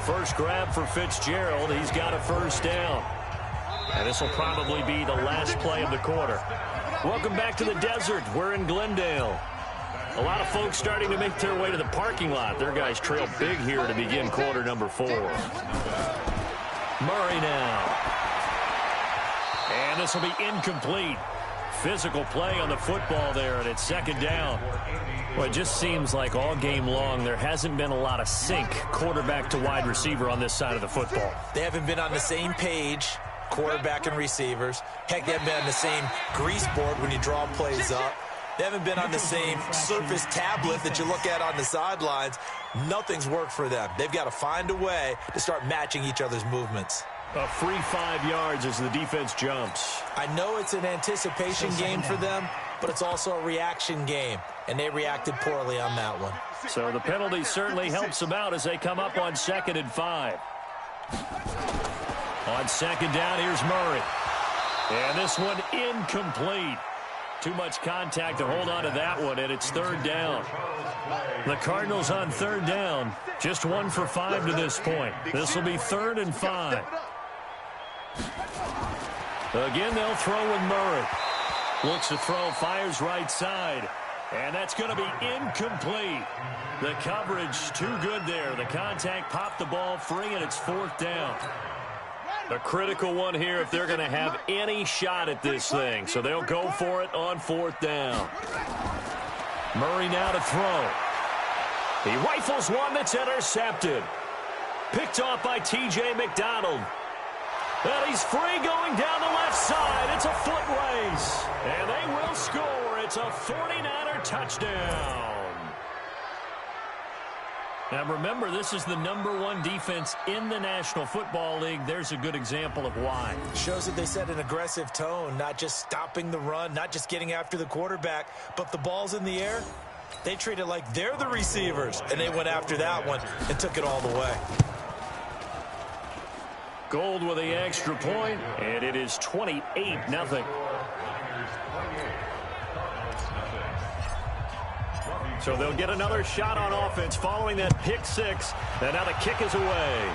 First grab for Fitzgerald. He's got a first down. And this will probably be the last play of the quarter. Welcome back to the desert. We're in Glendale. A lot of folks starting to make their way to the parking lot. Their guys trail big here to begin quarter number 4. Murray now. And this will be incomplete. Physical play on the football there, and it's second down. Well, it just seems like all game long there hasn't been a lot of sync quarterback to wide receiver on this side of the football. They haven't been on the same page, quarterback and receivers. Heck, they haven't been on the same grease board when you draw plays up. They haven't been on the same Surface tablet that you look at on the sidelines. Nothing's worked for them. They've got to find a way to start matching each other's movements. A free 5 yards as the defense jumps. I know it's an anticipation game for them, but it's also a reaction game, and they reacted poorly on that one. So the penalty certainly helps them out as they come up on 2nd and 5. On second down, here's Murray. And this one incomplete. Too much contact to hold on to that one, and it's third down. The Cardinals on third down, just 1 for 5 to this point. This will be 3rd and 5. Again, they'll throw with Murray. Looks to throw, fires right side. And that's going to be incomplete. The coverage too good there. The contact popped the ball free, and it's 4th down. A critical one here if they're going to have any shot at this thing. So they'll go for it on 4th down. Murray now to throw. He rifles one that's intercepted. Picked off by T.J. McDonald. And he's free going down the left side. It's a foot race. And they will score. It's a 49er touchdown. Now remember, this is the #1 defense in the National Football League. There's a good example of why. Shows that they set an aggressive tone, not just stopping the run, not just getting after the quarterback, but the ball's in the air. They treat it like they're the receivers, and they went after that one and took it all the way. Gold with the extra point, and it is 28-0. So they'll get another shot on offense following that pick 6. And now the kick is away.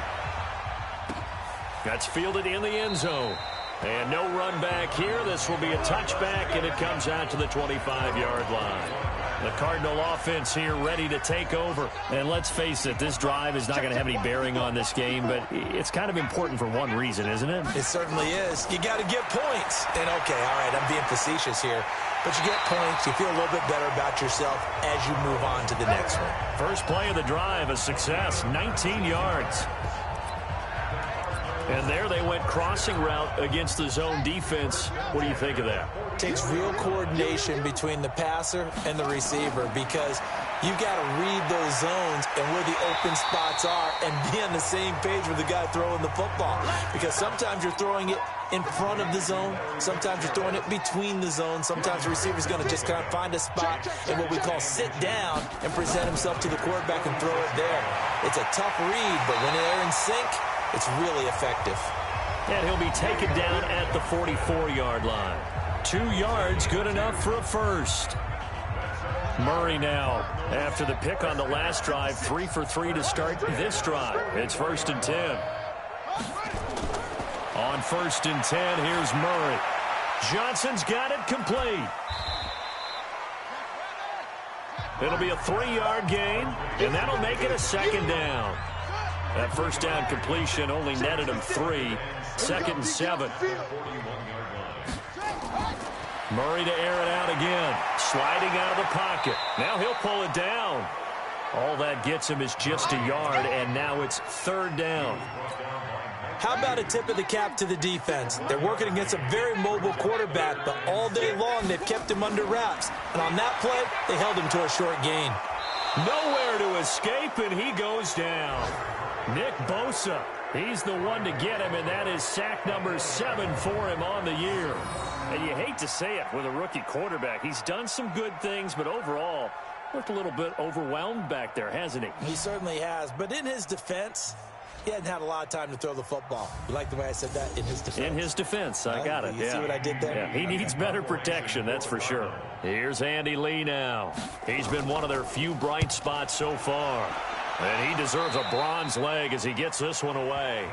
That's fielded in the end zone. And no run back here. This will be a touchback, and it comes out to the 25-yard line. The Cardinal offense here ready to take over. And let's face it, this drive is not going to have any bearing on this game, but it's kind of important for one reason, isn't it? It certainly is. You got to get points. And, okay, all right, I'm being facetious here. But you get points, you feel a little bit better about yourself as you move on to the next one. First play of the drive, a success, 19 yards. And there they went crossing route against the zone defense. What do you think of that? Takes real coordination between the passer and the receiver because you've got to read those zones and where the open spots are and be on the same page with the guy throwing the football. Because sometimes you're throwing it in front of the zone. Sometimes you're throwing it between the zones. Sometimes the receiver's going to just kind of find a spot and what we call sit down and present himself to the quarterback and throw it there. It's a tough read, but when they're in sync, it's really effective. And he'll be taken down at the 44-yard line. 2 yards, good enough for a first. Murray now, after the pick on the last drive, 3 for 3 to start this drive. It's 1st and 10. On 1st and 10, here's Murray. Johnson's got it complete. It'll be a 3-yard gain, and that'll make it a 2nd down. That first down completion only netted him 3. 2nd and 7. Murray to air it out again. Sliding out of the pocket. Now he'll pull it down. All that gets him is just a yard, and now it's 3rd down. How about a tip of the cap to the defense? They're working against a very mobile quarterback, but all day long they've kept him under wraps. And on that play, they held him to a short gain. Nowhere to escape, and he goes down. Nick Bosa, he's the one to get him, and that is sack number 7 for him on the year. And you hate to say it with a rookie quarterback. He's done some good things, but overall, looked a little bit overwhelmed back there, hasn't he? He certainly has. But in his defense, He hadn't had a lot of time to throw the football. You like the way I said that? In his defense. In his defense. I got it. You see what I did there? Yeah, he needs better protection, that's for sure. Here's Andy Lee now. He's been one of their few bright spots so far. And he deserves a bronze leg as he gets this one away.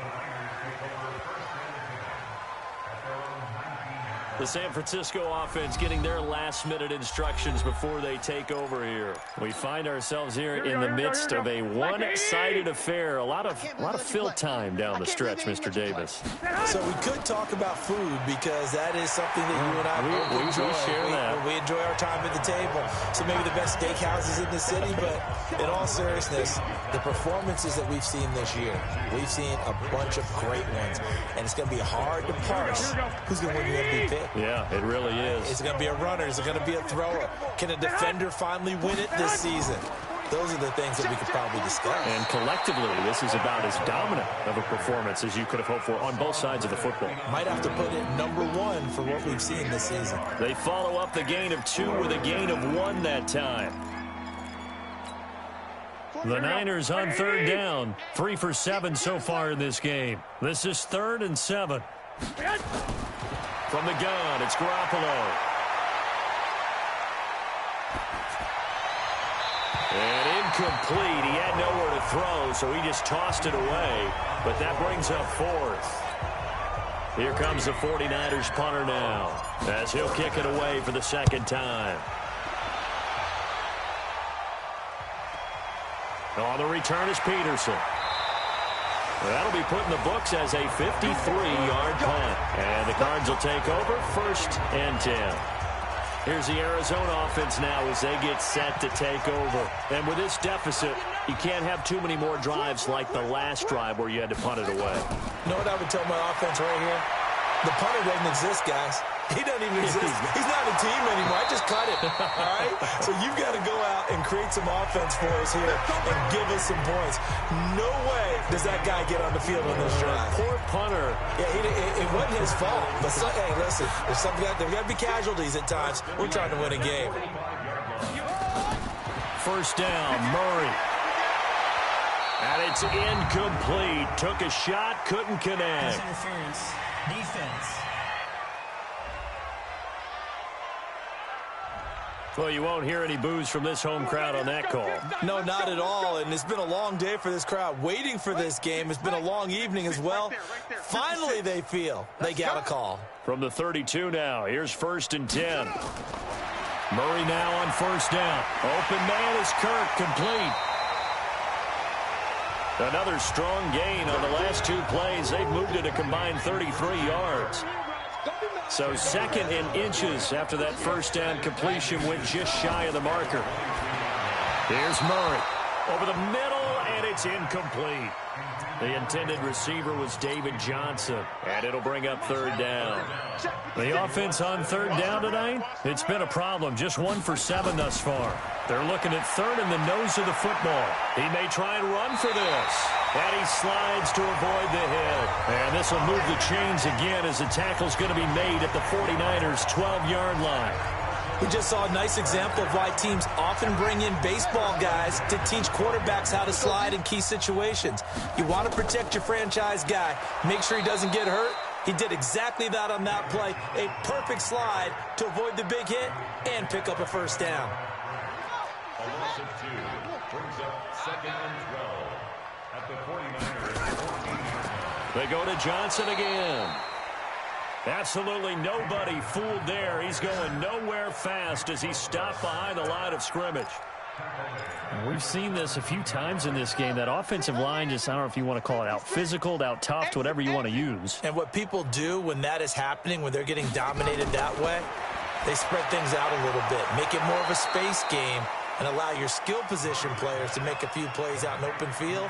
The San Francisco offense getting their last-minute instructions before they take over here. We find ourselves here in the midst of a one-sided affair. A lot of fill time down the stretch, Mr. Davis. So we could talk about food because that is something that you and I enjoy. We share that. We enjoy our time at the table. So maybe the best steakhouses in the city, but in all seriousness, the performances that we've seen this year, we've seen a bunch of great ones, and it's going to be hard to parse who's going to win the MVP. Yeah, it really is. Is it going to be a runner? Is it going to be a thrower? Can a defender finally win it this season? Those are the things that we could probably discuss. And collectively, this is about as dominant of a performance as you could have hoped for on both sides of the football. Might have to put it #1 for what we've seen this season. They follow up the gain of 2 with a gain of 1 that time. The Niners on 3rd down. 3 for 7 so far in this game. This is 3rd and 7. From the gun, it's Garoppolo. And incomplete. He had nowhere to throw, so he just tossed it away. But that brings up 4th. Here comes the 49ers punter now, as he'll kick it away for the 2nd time. On the return is Peterson. That'll be put in the books as a 53-yard punt. And the Cards will take over 1st and 10. Here's the Arizona offense now as they get set to take over. And with this deficit, you can't have too many more drives like the last drive where you had to punt it away. You know what I would tell my offense right here? The punter doesn't exist, guys. He doesn't even exist. He's not a team anymore. I just cut it. All right? So you've got to go out and create some offense for us here and give us some points. No way does that guy get on the field on this drive. Poor punter. Yeah, it wasn't his fault. But, hey, listen, there's got to be casualties at times. We're trying to win a game. 1st down, Murray. And it's incomplete. Took a shot, couldn't connect. Interference. Defense. Well, you won't hear any boos from this home crowd on that call. No, not at all. And it's been a long day for this crowd waiting for this game. It's been a long evening as well. Finally, they feel they got a call. From the 32 now, here's 1st and 10. Murray now on 1st down. Open man is Kirk, complete. Another strong gain on the last 2 plays. They've moved it a combined 33 yards. So 2nd and inches after that 1st down completion went just shy of the marker. Here's Murray over the middle, and it's incomplete. The intended receiver was David Johnson, and it'll bring up 3rd down. The offense on 3rd down tonight, it's been a problem. Just 1 for 7 thus far. They're looking at 3rd in the nose of the football. He may try and run for this. And he slides to avoid the hit. And this will move the chains again as the tackle's going to be made at the 49ers' 12-yard line. We just saw a nice example of why teams often bring in baseball guys to teach quarterbacks how to slide in key situations. You want to protect your franchise guy. Make sure he doesn't get hurt. He did exactly that on that play. A perfect slide to avoid the big hit and pick up a 1st down. A loss of 2 brings up 2nd and 12 at the 49ers' 14. They go to Johnson again. Absolutely nobody fooled there. He's going nowhere fast as he stopped behind the line of scrimmage. We've seen this a few times in this game. That offensive line just, I don't know if you want to call it out physical, out tough, whatever you want to use. And what people do when that is happening, when they're getting dominated that way, they spread things out a little bit, make it more of a space game, and allow your skill position players to make a few plays out in open field.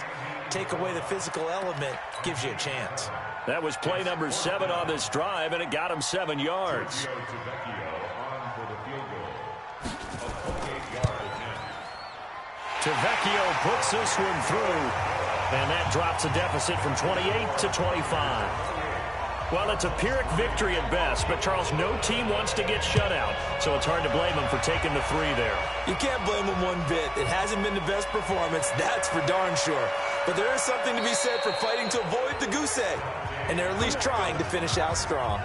Take away the physical element, gives you a chance. That was play number 7 on this drive, and it got him 7 yards. Tavecchio puts this one through, and that drops a deficit from 28 to 25. Well, it's a Pyrrhic victory at best, but, Charles, no team wants to get shut out, so it's hard to blame them for taking the 3 there. You can't blame them one bit. It hasn't been the best performance, that's for darn sure. But there is something to be said for fighting to avoid the goose egg. And they're at least trying to finish out strong.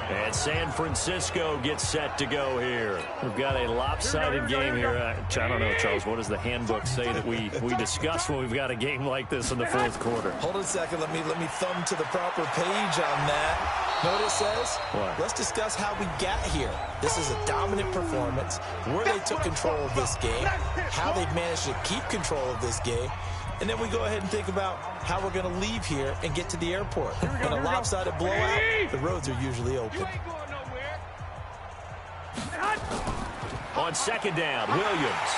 And San Francisco gets set to go here. We've got a lopsided game here. I don't know, Charles, what does the handbook say that we discuss when we've got a game like this in the fourth quarter? Hold on a second. Let me thumb to the proper page on that. Know what it says? What? Let's discuss how we got here. This is a dominant performance, where they took control of this game, how they've managed to keep control of this game, and then we go ahead and think about how we're going to leave here and get to the airport. In a lopsided blowout, the roads are usually open. On second down, Williams.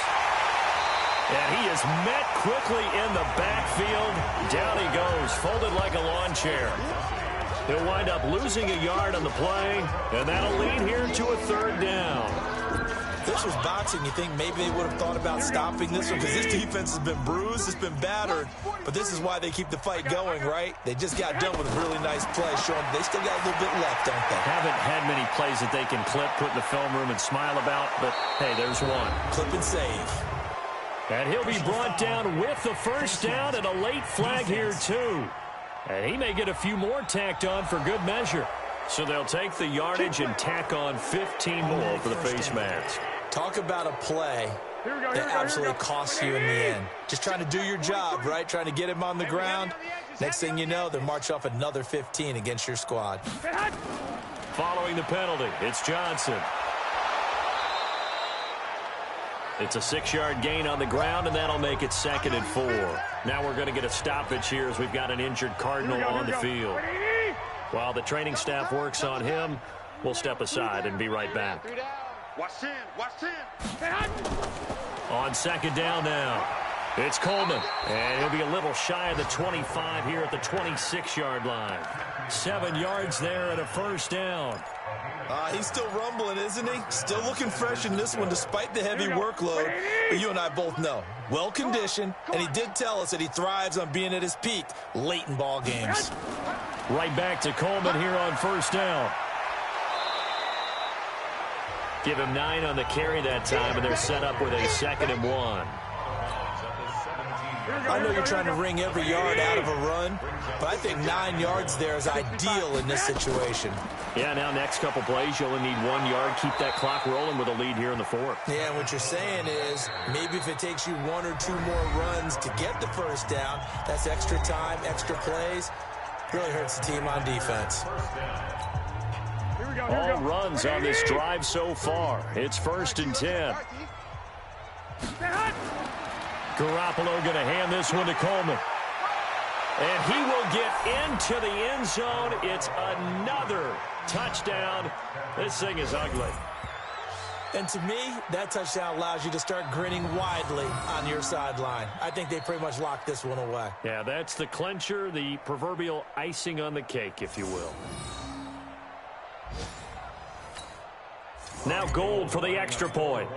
And he is met quickly in the backfield. Down he goes, folded like a lawn chair. He'll wind up losing a yard on the play, and that'll lead here to a third down. If this was boxing, you think maybe they would have thought about stopping this one because this defense has been bruised, it's been battered, but this is why they keep the fight going, right? They just got done with a really nice play, showing they still got a little bit left, don't they? Haven't had many plays that they can clip, put in the film room, and smile about, but hey, there's one. Clip and save. And he'll be brought down with the first down and a late flag here, too. And he may get a few more tacked on for good measure. So they'll take the yardage and tack on 15 more for the face mask. Talk about a play that absolutely costs you in the end. Just trying to do your job, right? Trying to get him on the ground. Next thing you know, they march off another 15 against your squad. Following the penalty, it's Johnson. It's a 6-yard gain on the ground, and that'll make it 2nd and 4. Now we're going to get a stoppage here as we've got an injured Cardinal on the field. While the training staff works on him, we'll step aside and be right back. Watch 10. Watch 10. On second down now, it's Coleman. And he'll be a little shy of the 25 here at the 26-yard line. 7 yards there and a first down. He's still rumbling, isn't he? Still looking fresh in this one despite the heavy workload. But you and I both know, well-conditioned, and he did tell us that he thrives on being at his peak late in ball games. Right back to Coleman here on first down. Give him 9 on the carry that time, and they're set up with a 2nd and 1. I know you're trying to wring every yard out of a run, but I think 9 yards there is ideal in this situation. Yeah, now next couple plays, you only need 1 yard. Keep that clock rolling with a lead here in the fourth. Yeah, what you're saying is maybe if it takes you 1 or 2 more runs to get the first down, that's extra time, extra plays. Really hurts the team on defense. All runs on this drive so far. It's 1st and 10. Garoppolo going to hand this one to Coleman. And he will get into the end zone. It's another touchdown. This thing is ugly. And to me, that touchdown allows you to start grinning widely on your sideline. I think they pretty much locked this one away. Yeah, that's the clincher, the proverbial icing on the cake, if you will. Now Gold for the extra point.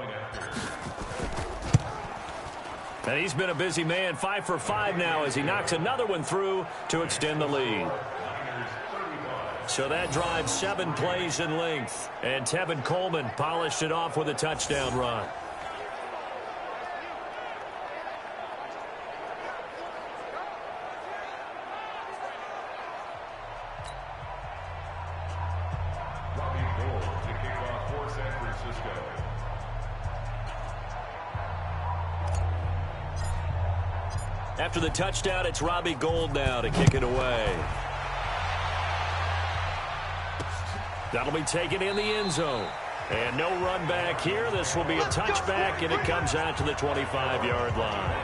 And he's been a busy man, 5 for 5 now as he knocks another one through to extend the lead. So that drives 7 plays in length. And Tevin Coleman polished it off with a touchdown run. After the touchdown, it's Robbie Gould now to kick it away. That'll be taken in the end zone. And no run back here. This will be a touchback, and it comes out to the 25-yard line.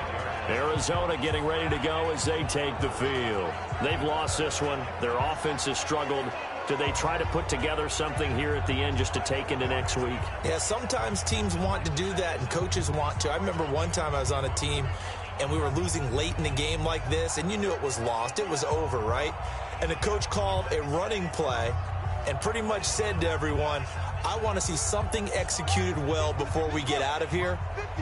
Arizona getting ready to go as they take the field. They've lost this one. Their offense has struggled. Do they try to put together something here at the end just to take into next week? Yeah, sometimes teams want to do that, and coaches want to. I remember one time I was on a team, and we were losing late in the game like this, and you knew it was lost. It was over, right? And the coach called a running play and pretty much said to everyone, I want to see something executed well before we get out of here.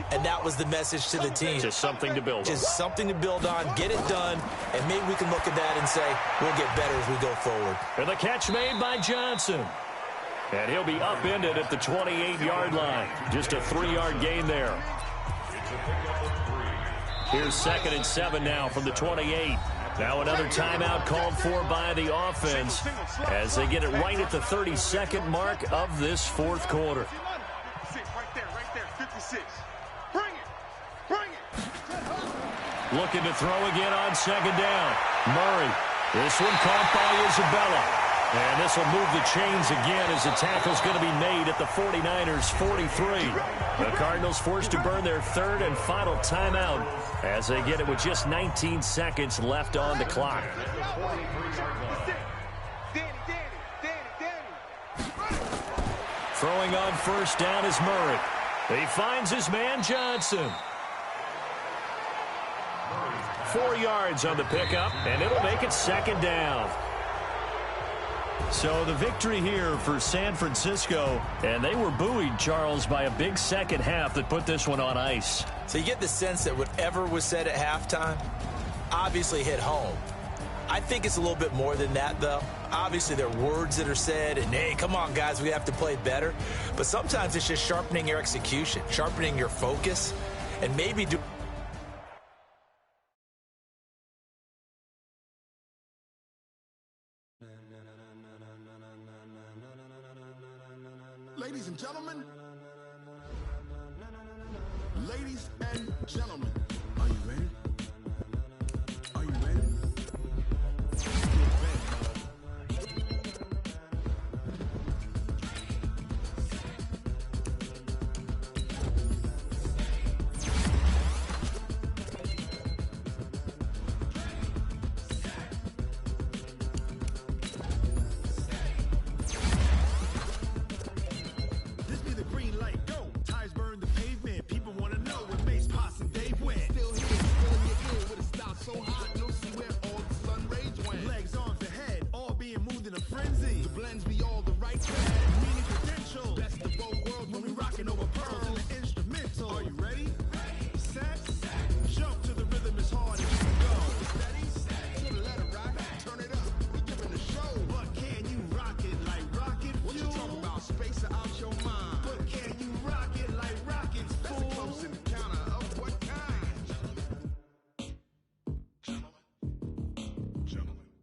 And that was the message to the team. Just something to build on. Just something to build on, get it done, and maybe we can look at that and say, we'll get better as we go forward. And the catch made by Johnson. And he'll be upended at the 28-yard line. Just a 3-yard gain there. Here's 2nd and 7 now from the 28. Now another timeout called for by the offense as they get it right at the 32nd mark of this 4th quarter. Right there, 56. Bring it. Looking to throw again on 2nd down. Murray. This one caught by Isabella. And this will move the chains again as the tackle's going to be made at the 49ers' 43. The Cardinals forced to burn their 3rd and final timeout as they get it with just 19 seconds left on the clock. Throwing on 1st down is Murray. He finds his man Johnson. 4 yards on the pickup, and it'll make it 2nd down. So the victory here for San Francisco, and they were buoyed, Charles, by a big second half that put this one on ice. So you get the sense that whatever was said at halftime obviously hit home. I think it's a little bit more than that, though. Obviously, there are words that are said, and, hey, come on, guys, we have to play better. But sometimes it's just sharpening your execution, sharpening your focus, and maybe do. Ladies and gentlemen, ladies and gentlemen, are you ready? Are you ready?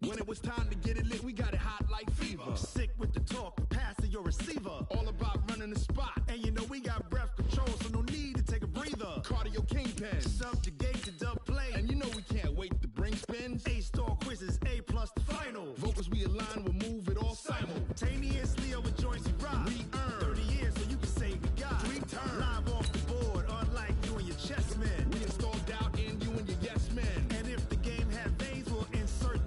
When it was time to get it lit, we got it hot like fever. Sick with the talk, passing your receiver. All about running the spot. And you know we got breath control, so no need to take a breather. Cardio kingpin, subjugate the dub play. And you know we can't wait to bring spins. A-star quizzes, A+ the final. Vocals we align, we'll move it all simultaneously over joints we rock. We earn 30 years, so you can say we got 3 turns. Live off the board, unlike you and your chess men. We install doubt in you and your yes men. And if the game had veins, we'll insert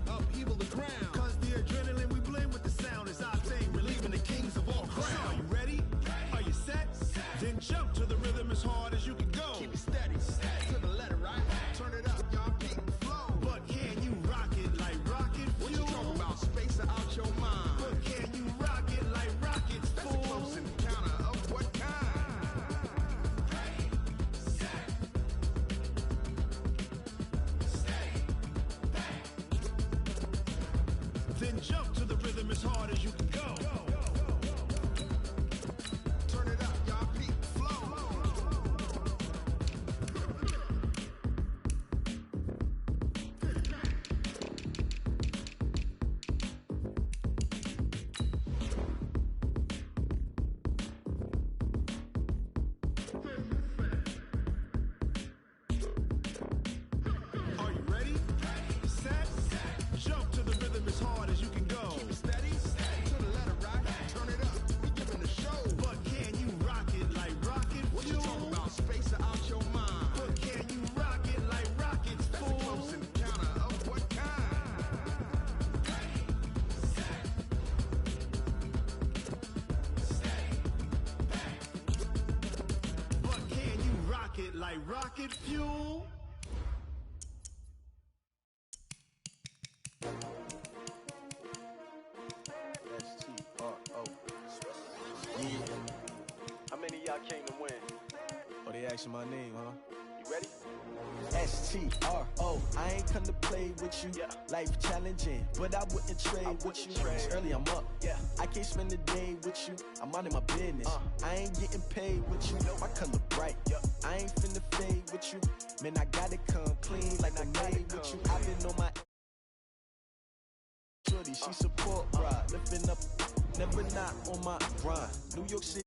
upheaval the ground. Cause the adrenaline we blend with the sound is our thing, relieving the kings of all crowns. So are you ready? Are you set? Then jump to the rhythm as hard as you can go. Keep it steady, to the letter, right? Turn it up, y'all keep the flow. But can you rock it like rocket fuel? What you talking about? Space out your mind. But can you rock it like rockets, fool? That's a close encounter of what kind? Then jump to the rhythm as hard as you can go. Turn it up, y'all peak flow. Are you ready? Set. Jump to the rhythm as hard as you can go. Keep it steady, to the letter, right? Turn it up, we giving the show. But can you rock it like rocket fuel? What you talking about? Space out your mind. But can you rock it like rockets, fool? That's a close encounter of what kind? But can you rock it like rocket fuel? S-T-R-O. Yeah. How many of y'all came to win? Oh, they asking my name, huh? You Ready? S-T-R-O, I ain't come to play with you. Life challenging, but I wouldn't trade with you. It's early, I'm up. I can't spend the day with you. I'm out of my business. I ain't getting paid with you. My color bright. I ain't finna fade with you. Man, I gotta come clean like I made with you. I've been on my shorty, she support ride. Lifting up, never not on my grind. New York City.